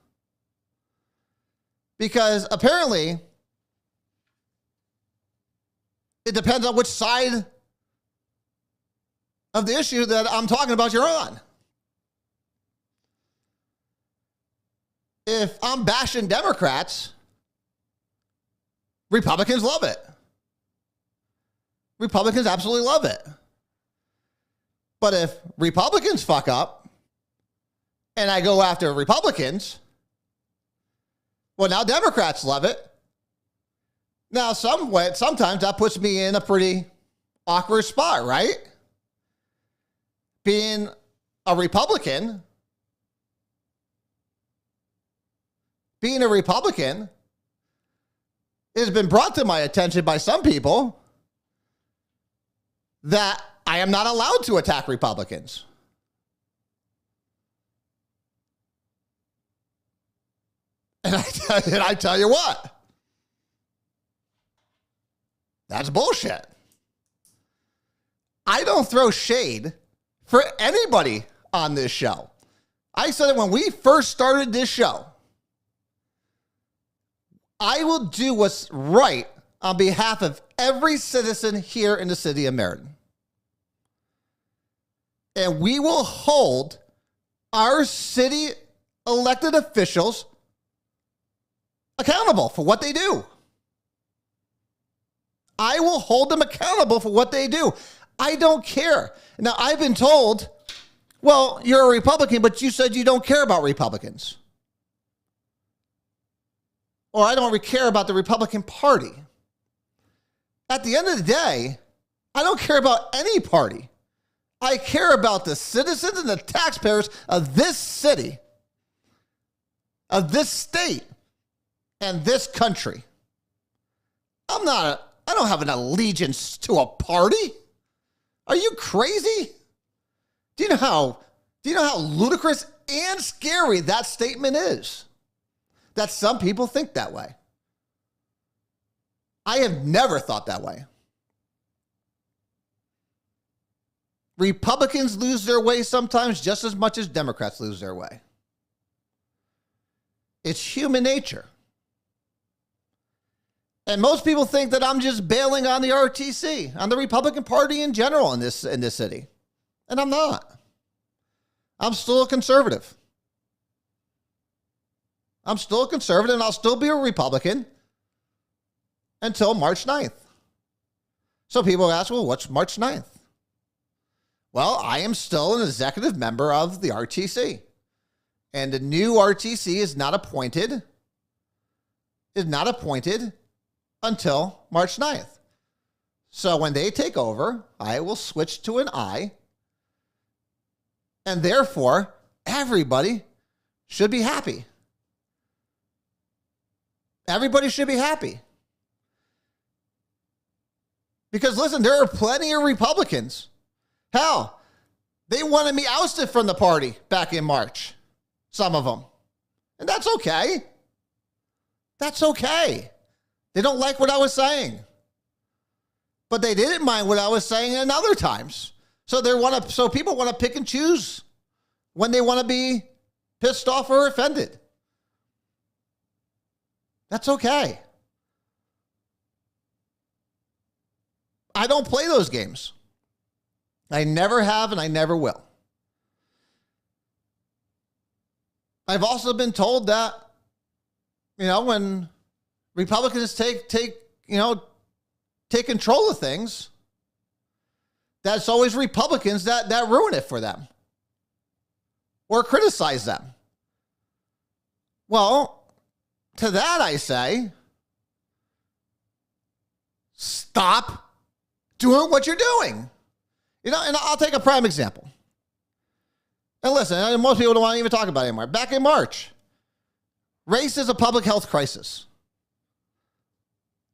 Because apparently, it depends on which side of the issue that I'm talking about you're on. If I'm bashing Democrats, Republicans love it. Republicans absolutely love it. But if Republicans fuck up and I go after Republicans, well, now Democrats love it. Now, sometimes that puts me in a pretty awkward spot, right? Being a Republican, it has been brought to my attention by some people that I am not allowed to attack Republicans. And I tell you what, that's bullshit. I don't throw shade for anybody on this show. I said it when we first started this show. I will do what's right on behalf of every citizen here in the city of Meriden. And we will hold our city elected officials accountable for what they do. I will hold them accountable for what they do. I don't care. Now, I've been told, well, you're a Republican, but you said you don't care about Republicans. Or I don't care about the Republican Party. At the end of the day, I don't care about any party. I care about the citizens and the taxpayers of this city, of this state, and this country. I don't have an allegiance to a party. Are you crazy? Do you know how ludicrous and scary that statement is? That some people think that way. I have never thought that way. Republicans lose their way sometimes just as much as Democrats lose their way. It's human nature. And most people think that I'm just bailing on the RTC, on the Republican Party in general in this city. And I'm not. I'm still a conservative. I'm still a conservative, and I'll still be a Republican until March 9th. So people ask, well, what's March 9th? Well, I am still an executive member of the RTC. And the new RTC is not appointed until March 9th. So when they take over, I will switch to an I. And therefore, everybody should be happy. Everybody should be happy. Because listen, there are plenty of Republicans. Hell, they wanted me ousted from the party back in March. Some of them. And that's okay. That's okay. They don't like what I was saying. But they didn't mind what I was saying in other times. So people want to pick and choose when they want to be pissed off or offended. That's okay. I don't play those games. I never have and I never will. I've also been told that, when Republicans take control of things, that's always Republicans that ruin it for them or criticize them. Well, to that I say, stop doing what you're doing. And I'll take a prime example. And listen, most people don't want to even talk about it anymore. Back in March, race is a public health crisis.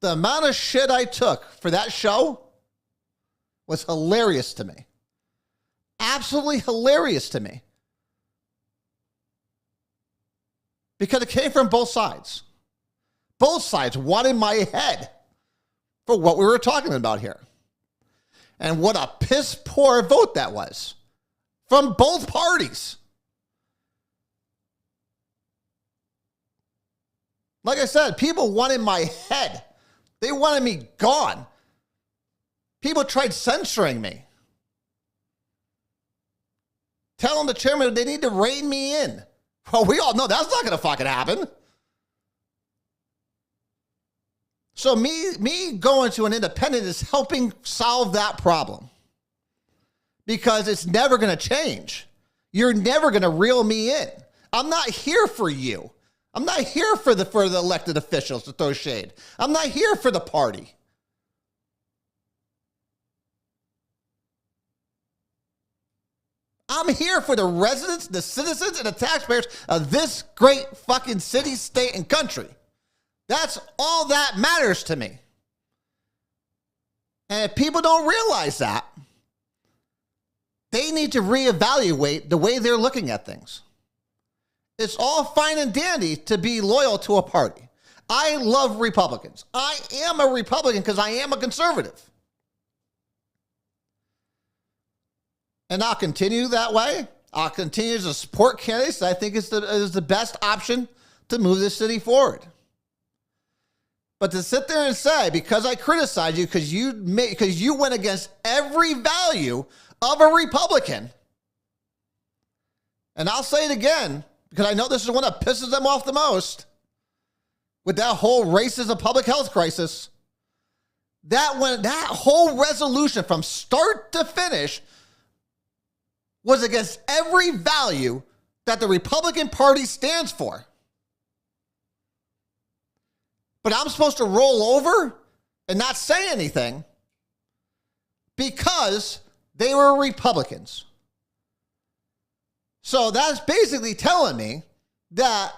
The amount of shit I took for that show was hilarious to me. Absolutely hilarious to me. Because it came from both sides. Both sides wanted my head for what we were talking about here. And what a piss poor vote that was. From both parties. Like I said, people wanted my head. They wanted me gone. People tried censoring me. Telling the chairman they need to rein me in. Well, we all know that's not going to fucking happen. So me going to an independent is helping solve that problem. Because it's never going to change. You're never going to reel me in. I'm not here for you. I'm not here for the elected officials to throw shade. I'm not here for the party. I'm here for the residents, the citizens, and the taxpayers of this great fucking city, state, and country. That's all that matters to me. And if people don't realize that, they need to reevaluate the way they're looking at things. It's all fine and dandy to be loyal to a party. I love Republicans. I am a Republican because I am a conservative. And I'll continue that way. I'll continue to support candidates that I think is the best option to move this city forward. But to sit there and say, because I criticize you, because you went against every value of a Republican, and I'll say it again, because I know this is one that pisses them off the most, with that whole race is a public health crisis, that whole resolution from start to finish was against every value that the Republican Party stands for. But I'm supposed to roll over and not say anything because they were Republicans. So that's basically telling me that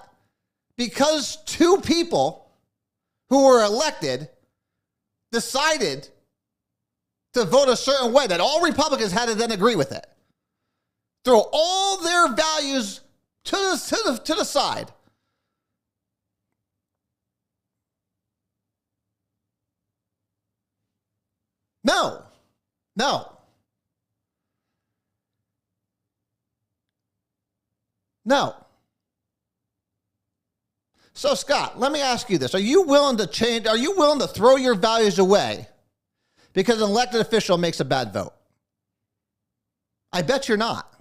because two people who were elected decided to vote a certain way, that all Republicans had to then agree with it. Throw all their values to the side. No. No. No. So, Scott, let me ask you this. Are you willing to change? Are you willing to throw your values away because an elected official makes a bad vote? I bet you're not.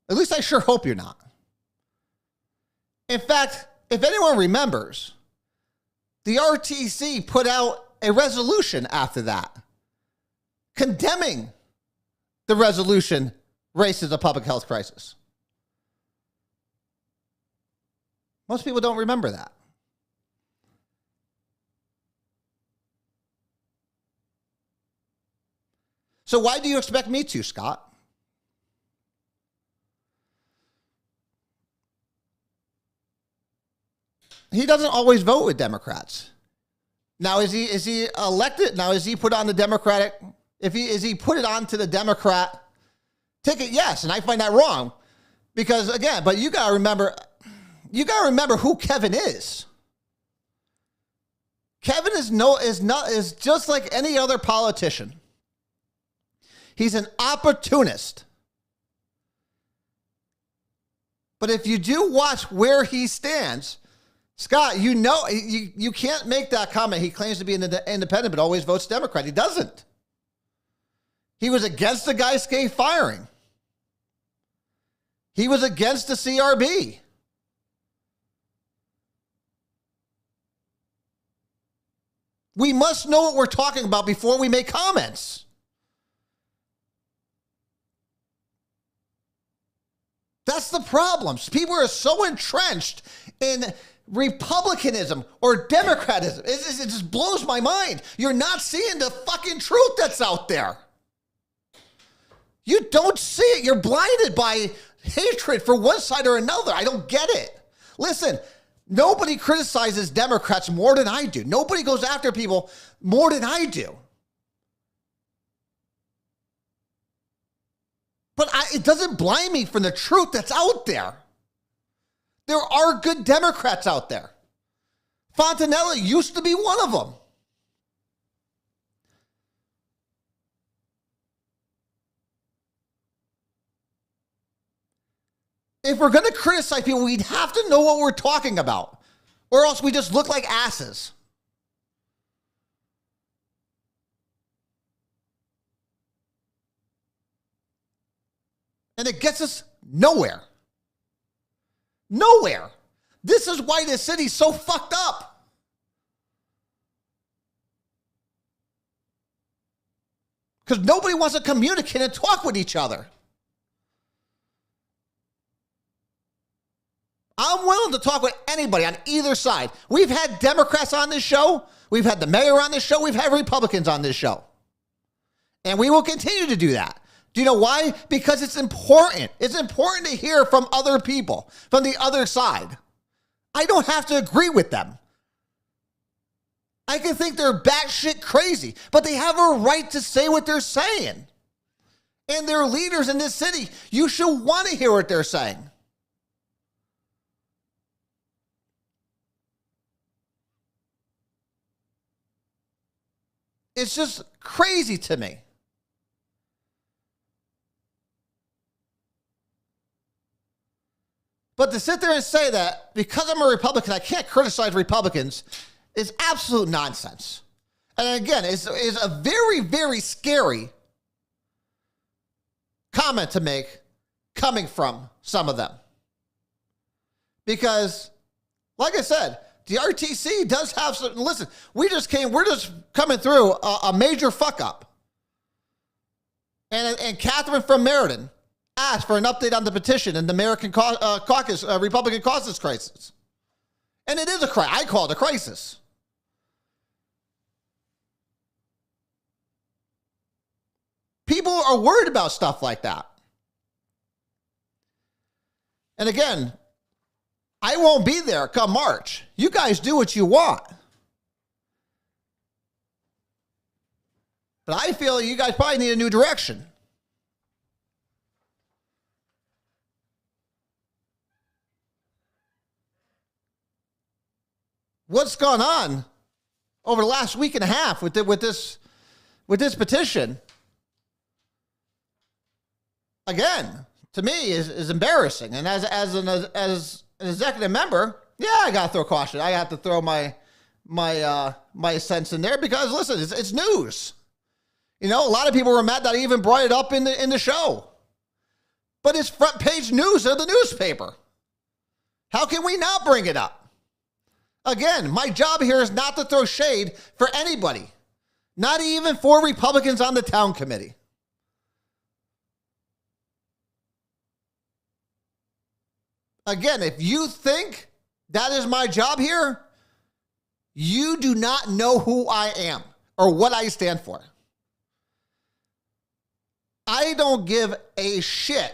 At least I sure hope you're not. In fact, if anyone remembers, the RTC put out a resolution after that condemning the resolution race is a public health crisis. Most people don't remember that. So why do you expect me to, Scott? He doesn't always vote with Democrats. Now, is he elected? Now, is he put on the Democratic? Is he put it onto the Democrat ticket? Yes, and I find that wrong because again, but you gotta remember who Kevin is. Kevin is just like any other politician. He's an opportunist. But if you do watch where he stands, Scott, you can't make that comment. He claims to be an independent, but always votes Democrat. He doesn't. He was against the Guy Skate firing. He was against the CRB. We must know what we're talking about before we make comments. That's the problem. People are so entrenched in Republicanism or Democratism. It just blows my mind. You're not seeing the fucking truth that's out there. You don't see it. You're blinded by hatred for one side or another. I don't get it. Listen, nobody criticizes Democrats more than I do. Nobody goes after people more than I do. But it doesn't blind me from the truth that's out there. There are good Democrats out there. Fontanella used to be one of them. If we're going to criticize people, we'd have to know what we're talking about, or else we just look like asses. And it gets us nowhere. Nowhere. This is why this city's so fucked up. Because nobody wants to communicate and talk with each other. I'm willing to talk with anybody on either side. We've had Democrats on this show. We've had the mayor on this show. We've had Republicans on this show. And we will continue to do that. Do you know why? Because it's important. It's important to hear from other people, from the other side. I don't have to agree with them. I can think they're batshit crazy, but they have a right to say what they're saying. And they're leaders in this city. You should want to hear what they're saying. It's just crazy to me. But to sit there and say that because I'm a Republican, I can't criticize Republicans is absolute nonsense. And again, it's a very, very scary comment to make coming from some of them. Because, like I said, the RTC does have some, listen, we're just coming through a major fuck up. And Catherine from Meriden asked for an update on the petition in the American caucus, Republican caucus crisis. And it is a crisis. I call it a crisis. People are worried about stuff like that. And again, I won't be there come March. You guys do what you want. But I feel you guys probably need a new direction. What's gone on over the last week and a half with this with this petition, again, to me is embarrassing. And as an executive member, yeah, I got to throw caution. I have to throw my sense in there because, listen, it's news. You know, a lot of people were mad that I even brought it up in the show. But it's front page news of the newspaper. How can we not bring it up? Again, my job here is not to throw shade for anybody, not even for Republicans on the town committee. Again, if you think that is my job here, you do not know who I am or what I stand for. I don't give a shit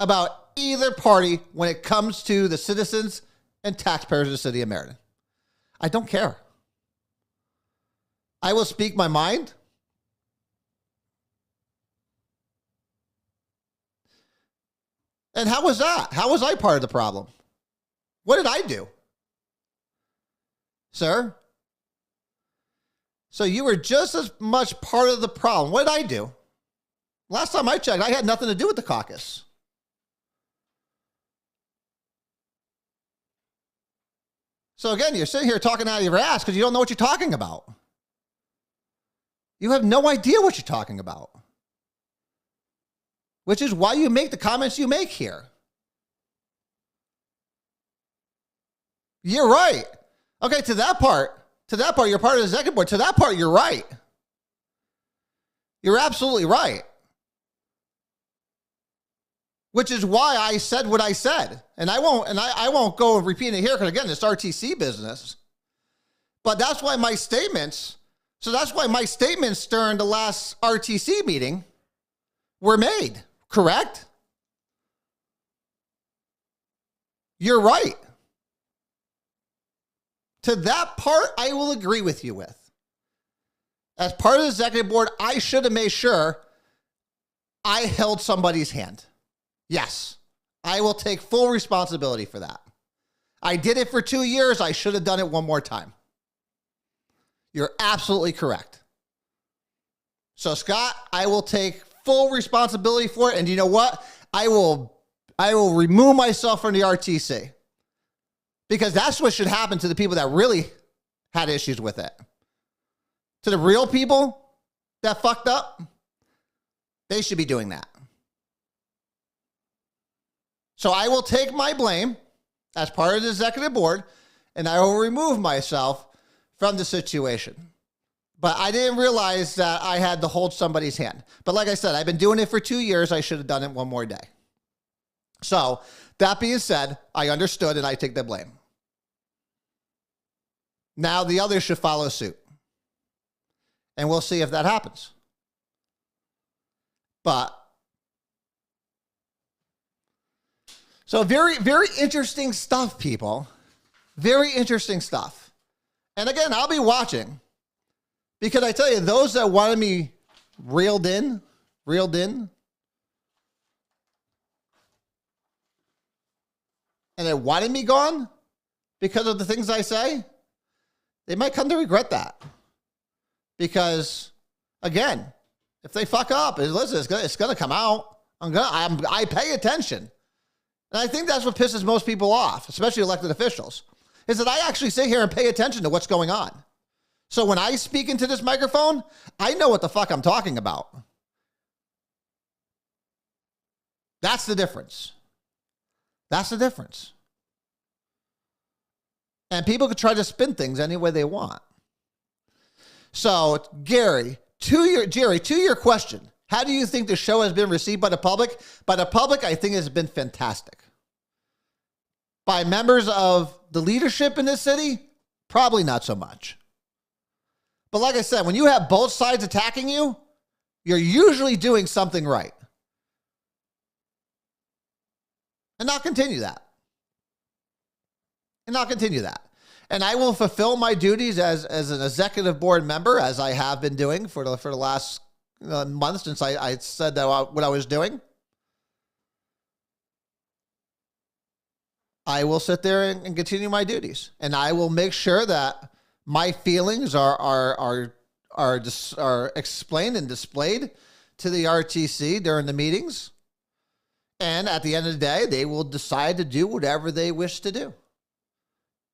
about either party when it comes to the citizens and taxpayers of the city of Meriden. I don't care. I will speak my mind. And how was that? How was I part of the problem? What did I do? Sir? So you were just as much part of the problem. What did I do? Last time I checked, I had nothing to do with the caucus. So again, you're sitting here talking out of your ass because you don't know what you're talking about. You have no idea what you're talking about. Which is why you make the comments you make here. You're right. Okay, to that part, you're part of the executive board. To that part, you're right. You're absolutely right. Which is why I said what I said. And I won't go and repeat it here because again, it's RTC business. But that's why my statements during the last RTC meeting were made. Correct? You're right. To that part, I will agree with you with. As part of the executive board, I should have made sure I held somebody's hand. Yes, I will take full responsibility for that. I did it for 2 years. I should have done it one more time. You're absolutely correct. So, Scott, I will take full responsibility for it. And you know what? I will remove myself from the RTC. Because that's what should happen to the people that really had issues with it. To the real people that fucked up, they should be doing that. So I will take my blame as part of the executive board, and I will remove myself from the situation. But I didn't realize that I had to hold somebody's hand. But like I said, I've been doing it for 2 years. I should have done it one more day. So that being said, I understood and I take the blame. Now the others should follow suit. And we'll see if that happens. But so very, very interesting stuff, people. Very interesting stuff. And again, I'll be watching. Because I tell you, those that wanted me reeled in, and they wanted me gone because of the things I say, they might come to regret that. Because, again, if they fuck up, listen, it's gonna come out. I pay attention. And I think that's what pisses most people off, especially elected officials, is that I actually sit here and pay attention to what's going on. So when I speak into this microphone, I know what the fuck I'm talking about. That's the difference. That's the difference. And people could try to spin things any way they want. So, Jerry, to your question, how do you think the show has been received by the public? By the public, I think it's been fantastic. By members of the leadership in this city, probably not so much. But like I said, when you have both sides attacking you, you're usually doing something right. And I'll continue that. And I will fulfill my duties as an executive board member, as I have been doing for the last month since I said that what I was doing. I will sit there and continue my duties. And I will make sure that My feelings are explained and displayed to the RTC during the meetings. And at the end of the day, they will decide to do whatever they wish to do.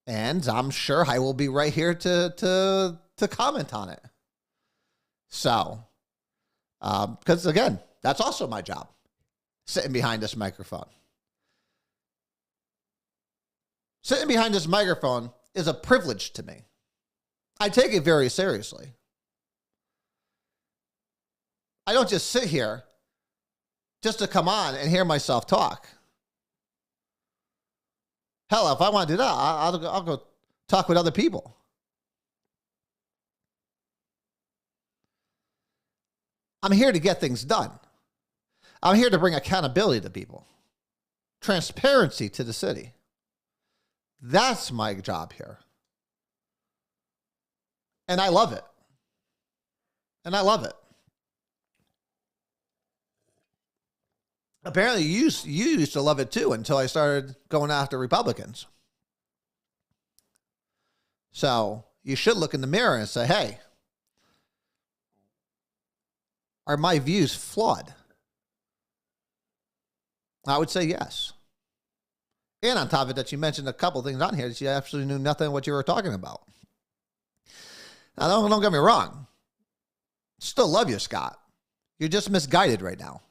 And I'm sure I will be right here to comment on it. So, because again, that's also my job, sitting behind this microphone. Sitting behind this microphone is a privilege to me. I take it very seriously. I don't just sit here just to come on and hear myself talk. Hell, if I want to do that, I'll go talk with other people. I'm here to get things done. I'm here to bring accountability to people, transparency to the city. That's my job here. And I love it. And I love it. Apparently, you used to love it too until I started going after Republicans. So you should look in the mirror and say, hey, are my views flawed? I would say yes. And on top of it, that you mentioned a couple things on here that you absolutely knew nothing what you were talking about. Now, don't get me wrong. Still love you, Scott. You're just misguided right now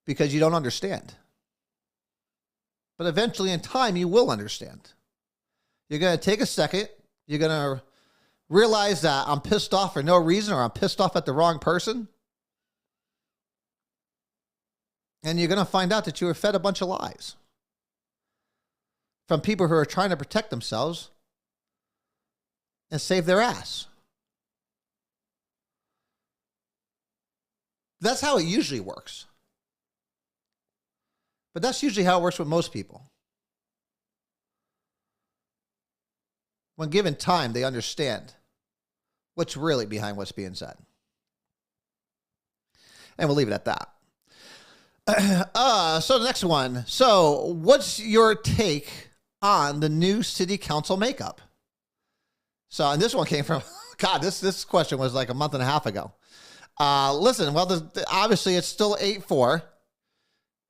because you don't understand. But eventually in time, you will understand. You're going to take a second. You're going to realize that I'm pissed off for no reason, or I'm pissed off at the wrong person. And you're going to find out that you were fed a bunch of lies from people who are trying to protect themselves and save their ass. That's how it usually works. But that's usually how it works with most people. When given time, they understand what's really behind what's being said. And we'll leave it at that. So the next one. So what's your take on the new city council makeup? So, and this one came from, God, this question was like a month and a half ago. Listen, well, obviously it's still 8-4.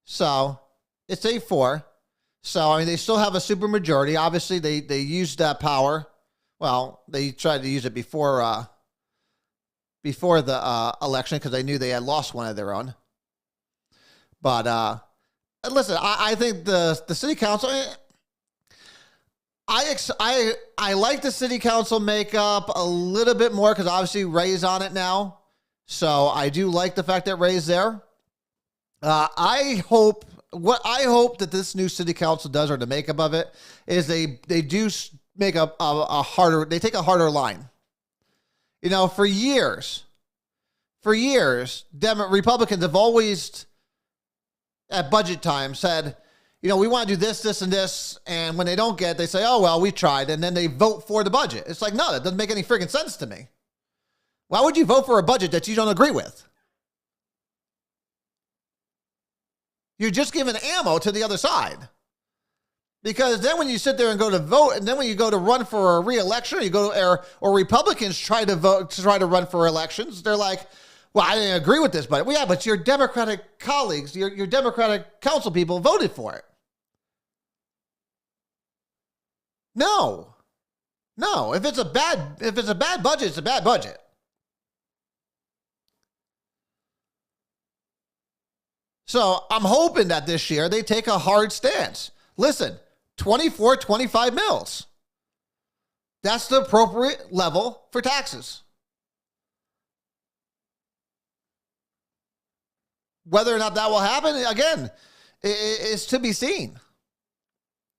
So it's 8-4. So, I mean, they still have a super majority. Obviously, they used that power. Well, they tried to use it before the election because they knew they had lost one of their own. But listen, I think the city council, I like the city council makeup a little bit more because obviously Ray's on it now. So I do like the fact that Ray's there. I hope that this new city council does, or the makeup of it, is they do make a harder, they take a harder line. You know, for years, Republicans have always, at budget time, said, you know, we want to do this, this, and this. And when they don't get it, they say, oh, well, we tried. And then they vote for the budget. It's like, no, that doesn't make any freaking sense to me. Why would you vote for a budget that you don't agree with? You're just giving ammo to the other side. Because then when you sit there and go to vote, and then when you go to run for a re-election, or Republicans try to run for elections, they're like, well, I didn't agree with this, but well, yeah, but your Democratic colleagues, your Democratic council people voted for it. No. If it's a bad budget, it's a bad budget. So I'm hoping that this year they take a hard stance. Listen, 25 mils. That's the appropriate level for taxes. Whether or not that will happen, again, is to be seen.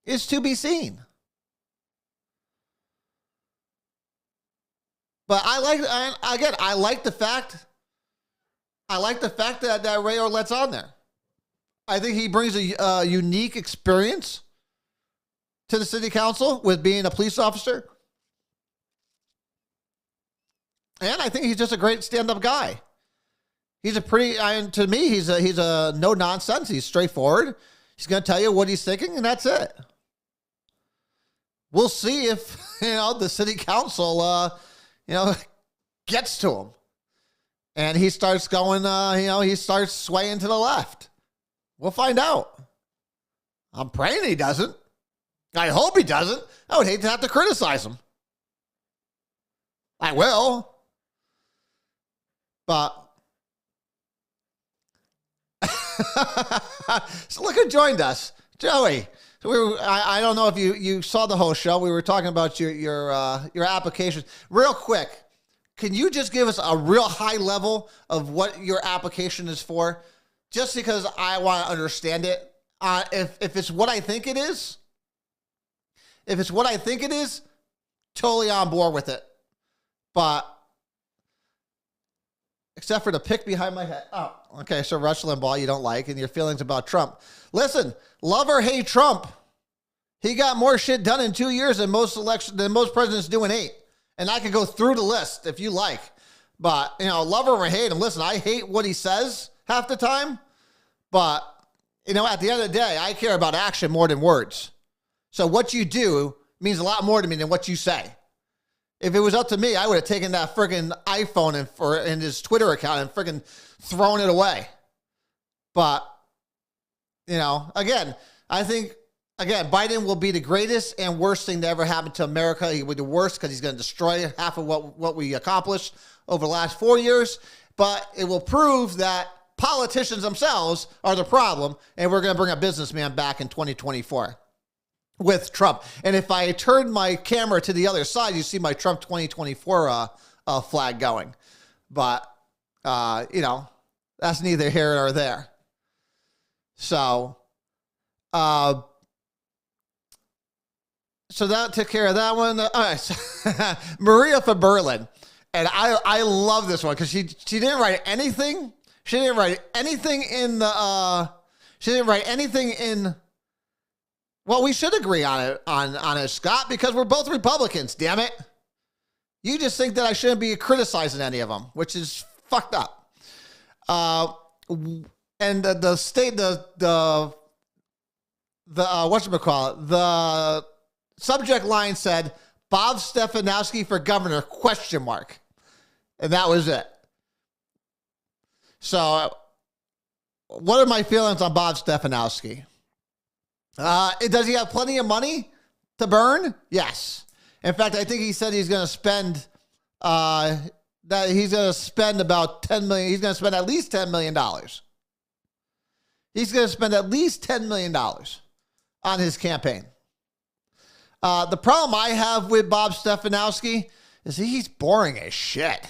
It's to be seen. But I like the fact that Ray Orlet's on there. I think he brings a unique experience to the city council with being a police officer. And I think he's just a great stand-up guy. He's to me, he's a no nonsense. He's straightforward. He's going to tell you what he's thinking, and that's it. we'll see if, the city council, gets to him. And he starts going, he starts swaying to the left. We'll find out. I'm praying he doesn't. I hope he doesn't. I would hate to have to criticize him. I will. But so look who joined us. Joey. So I don't know if you saw the whole show. We were talking about your application. Real quick, can you just give us a real high level of what your application is for? Just because I want to understand it. If it's what I think it is, totally on board with it. But except for the pick behind my head. Oh, okay. So Rush Limbaugh you don't like, and your feelings about Trump. Listen, love or hate Trump, he got more shit done in 2 years than most presidents do in 8. And I could go through the list if you like. But, love him or hate him. Listen, I hate what he says half the time. But, at the end of the day, I care about action more than words. So what you do means a lot more to me than what you say. If it was up to me, I would have taken that friggin' iPhone and his Twitter account and friggin' thrown it away. But, again, I think, Biden will be the greatest and worst thing to ever happen to America. He will be the worst because he's going to destroy half of what we accomplished over the last 4 years. But it will prove that politicians themselves are the problem, and we're going to bring a businessman back in 2024 with Trump. And if I turn my camera to the other side, you see my Trump 2024 flag going. But, that's neither here nor there. So that took care of that one. All right. So Maria from Berlin. And I love this one because she didn't write anything. She didn't write anything in well, we should agree on it, Scott, because we're both Republicans, damn it. You just think that I shouldn't be criticizing any of them, which is fucked up. And the subject line said, Bob Stefanowski for governor, ? And that was it. So what are my feelings on Bob Stefanowski? Does he have plenty of money to burn? Yes. In fact, I think he said he's going to spend, about $10 million. He's going to spend at least $10 million. He's going to spend at least $10 million on his campaign. The problem I have with Bob Stefanowski is he's boring as shit.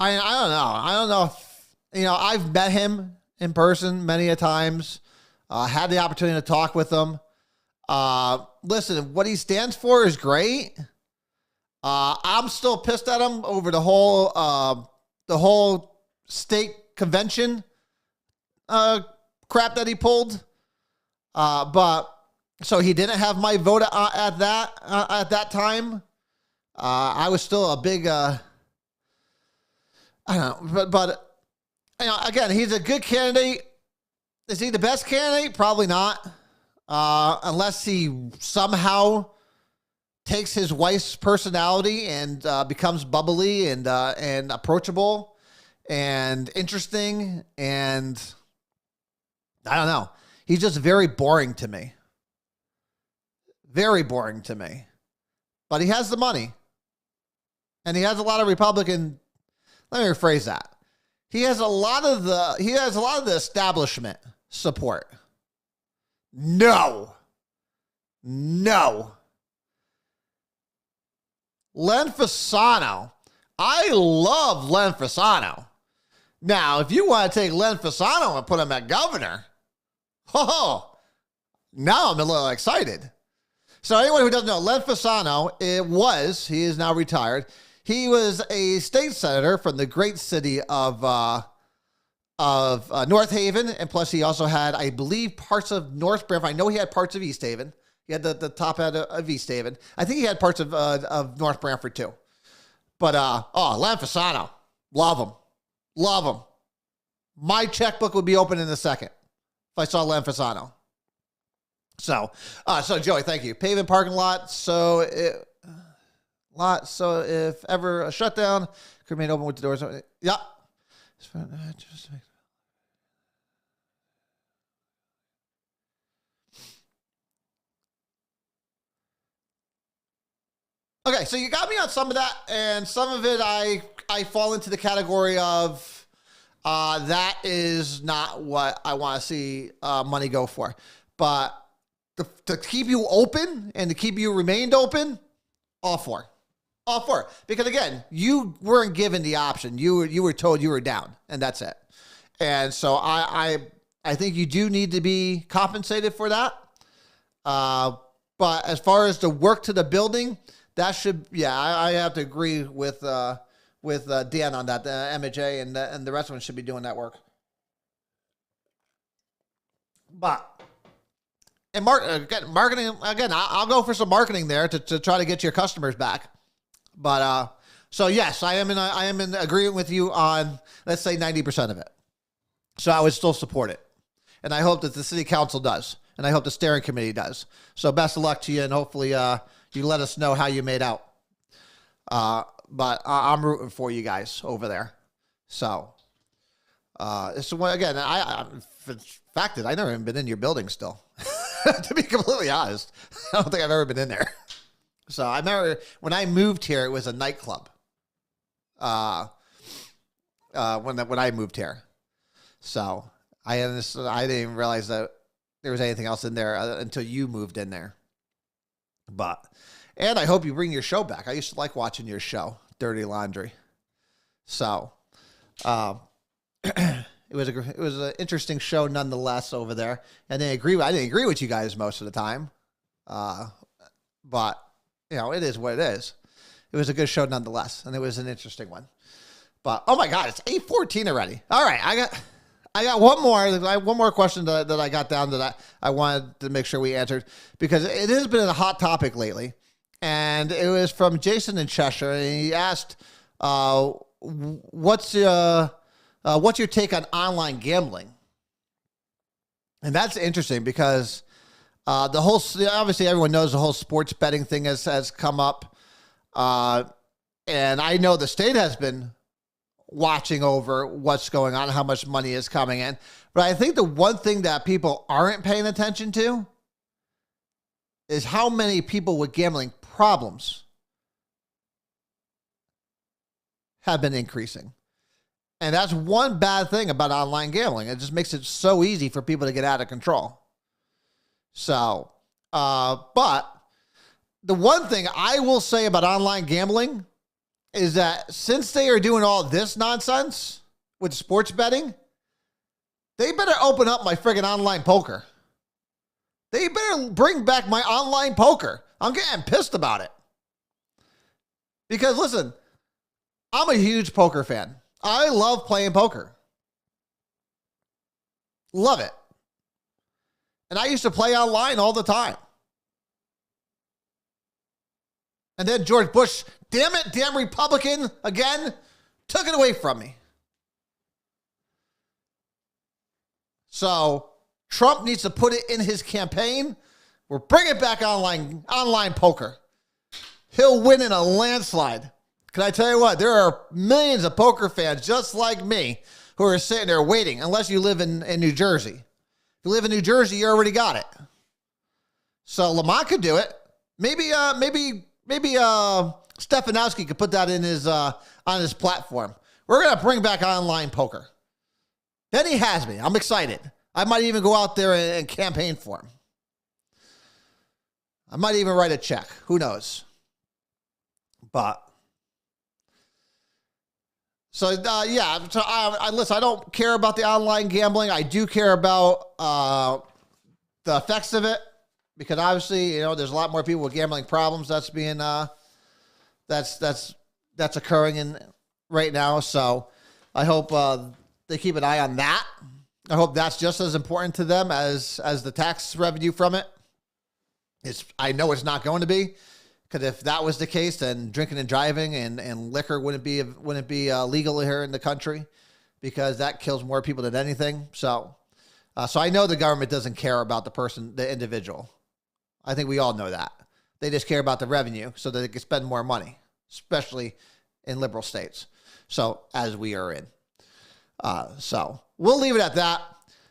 I don't know. I don't know if, I've met him in person many a times. Had the opportunity to talk with him. Listen, what he stands for is great. I'm still pissed at him over the whole state convention crap that he pulled. But so he didn't have my vote at that time. I was still a big, I don't know, but again, he's a good candidate. Is he the best candidate? Probably not. Unless he somehow takes his wife's personality and becomes bubbly and approachable and interesting. And I don't know. He's just very boring to me. Very boring to me. But he has the money. And he has a lot of Republican. Let me rephrase that. He has a lot of the establishment support. No. Len Fasano. I love Len Fasano. Now, if you want to take Len Fasano and put him at governor, now I'm a little excited. So anyone who doesn't know, Len Fasano, he is now retired. He was a state senator from the great city of North Haven, and plus he also had, I believe, parts of North Branford. I know he had parts of East Haven. He had the top end of East Haven. I think he had parts of North Branford too. But Len Fasano, love him. My checkbook would be open in a second if I saw Len Fasano. So, so Joey, thank you. Paving parking lot. So if ever a shutdown, could remain open with the doors. Yeah. Okay, so you got me on some of that, and some of it I fall into the category of that is not what I want to see money go for. But to keep you open and to keep you remained open, all for. Because again, you weren't given the option. You were told you were down, and that's it. And so I think you do need to be compensated for that. But as far as the work to the building, that should, I have to agree with Dan on that. The MHA and the rest of them should be doing that work. But and marketing again, I'll go for some marketing there to try to get your customers back. But so yes, I am in agreement with you on, let's say, 90% of it. So I would still support it, and I hope that the city council does, and I hope the steering committee does. So best of luck to you, and hopefully you let us know how you made out. But I'm rooting for you guys over there. So it's again, fact that I never even been in your building still. To be completely honest, I don't think I've ever been in there. So I remember when I moved here, it was a nightclub. When I moved here, so I didn't even realize that there was anything else in there until you moved in there. And I hope you bring your show back. I used to like watching your show, Dirty Laundry. So, it was an interesting show nonetheless over there. And I didn't agree with you guys most of the time. But it is what it is. It was a good show nonetheless, and it was an interesting one. But oh my God, it's 8:14 already. All right, I got one more. I have one more question that I got down that I wanted to make sure we answered, because it has been a hot topic lately, and it was from Jason in Cheshire, and he asked, "What's your take on online gambling?" And that's interesting because the whole, obviously everyone knows the whole sports betting thing has come up, and I know the state has been watching over what's going on, how much money is coming in. But I think the one thing that people aren't paying attention to is how many people with gambling problems have been increasing. And that's one bad thing about online gambling. It just makes it so easy for people to get out of control. So, but the one thing I will say about online gambling is that since they are doing all this nonsense with sports betting, they better open up my friggin' online poker. They better bring back my online poker. I'm getting pissed about it. Because listen, I'm a huge poker fan. I love playing poker. Love it. And I used to play online all the time. And then George Bush, damn Republican, again, took it away from me. So Trump needs to put it in his campaign. We're bringing back online poker. He'll win in a landslide. Can I tell you what? There are millions of poker fans just like me who are sitting there waiting, unless you live in New Jersey. If you live in New Jersey, you already got it. So Lamont could do it. Maybe Stefanowski could put that in his on his platform. We're gonna bring back online poker. Then he has me. I'm excited. I might even go out there and campaign for him. I might even write a check. Who knows? But so yeah. So listen. I don't care about the online gambling. I do care about the effects of it, because obviously, there's a lot more people with gambling problems that's being that's occurring in right now. So I hope they keep an eye on that. I hope that's just as important to them as the tax revenue from it. I know it's not going to be, because if that was the case, then drinking and driving and liquor wouldn't be legal here in the country, because that kills more people than anything. So So I know the government doesn't care about the person, the individual. I think we all know that. They just care about the revenue so that they can spend more money, especially in liberal states. So as we are in. So we'll leave it at that.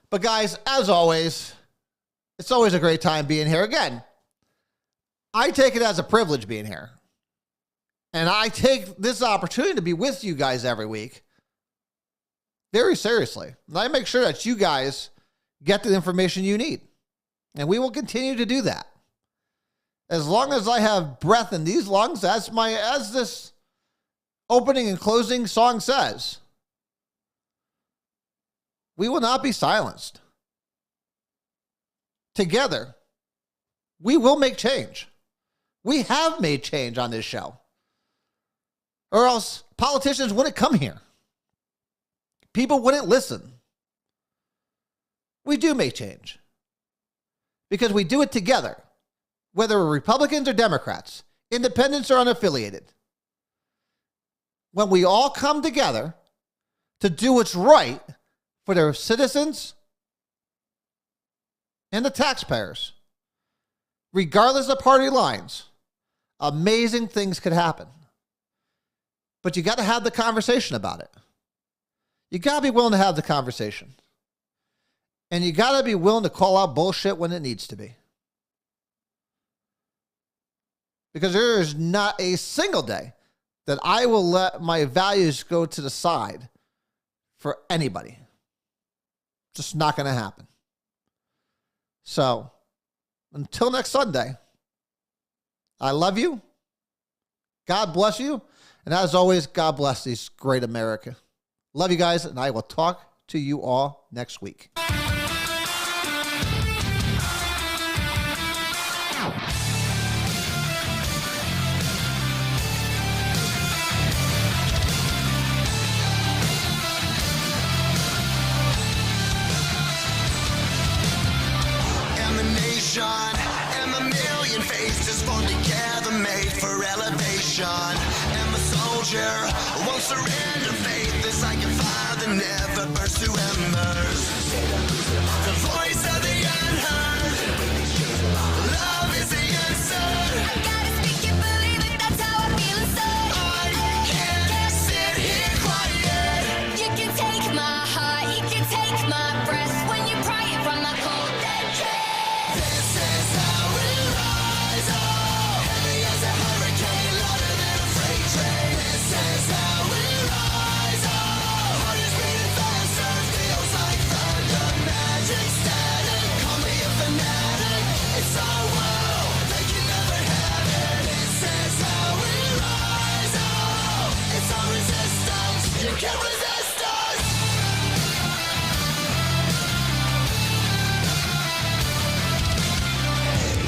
But guys, as always, it's always a great time being here. Again, I take it as a privilege being here. And I take this opportunity to be with you guys every week very seriously. And I make sure that you guys get the information you need. And we will continue to do that. As long as I have breath in these lungs, as this opening and closing song says, we will not be silenced. Together, we will make change. We have made change on this show. Or else politicians wouldn't come here. People wouldn't listen. We do make change. Because we do it together. Whether we're Republicans or Democrats, independents or unaffiliated. When we all come together to do what's right for their citizens and the taxpayers, regardless of party lines, amazing things could happen. But you got to have the conversation about it. You got to be willing to have the conversation. And you got to be willing to call out bullshit when it needs to be. Because there is not a single day that I will let my values go to the side for anybody. Just not going to happen. So, until next Sunday, I love you. God bless you. And as always, God bless this great America. Love you guys, and I will talk to you all next week. And the million faces formed together, made for elevation. And the soldier won't surrender faith. This I can fire that never burns to embers. The voice of the unheard. Love is the answer. I gotta speak it, believe it, that's how I feel inside. I can't sit here quiet. You can take my heart, you can take my breath when you pry it from my cold dead chest. This is how we rise up. Heavy as a hurricane, louder than a freight train. This is how we rise up. Heart is beating faster, feels like thunder. Magic static, call me a fanatic. It's our world, they can never have it. This is how we rise up. It's our resistance, you can't resist us.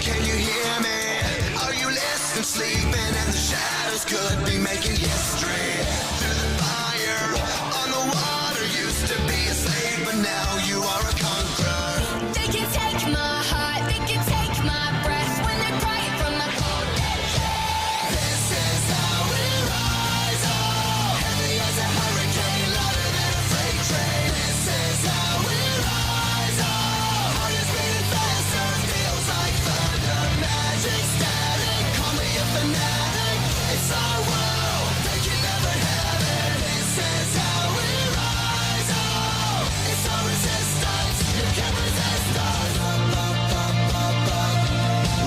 Can you hear me? Are you listening? Sleeping and the shadows could be making history. Through the fire, on the water, used to be a slave, but now you are a conqueror. They can take my heart, they can take my breath when they pry it from my cold dead chest. This is how we rise up. Heavy as a hurricane, louder than a freight train. This is how we rise up. Heart is beating faster, feels like thunder. Magic static, call me a fanatic. It's our world, they can never have it. This is how we rise up. It's our resistance, you can't resist us.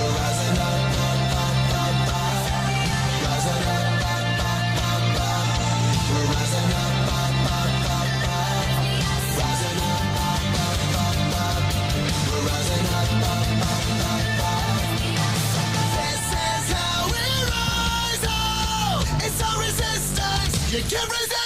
We're rising up, rising up, we're rising up, rising up, we're rising up. This is how we rise up. It's our resistance, you can't resist.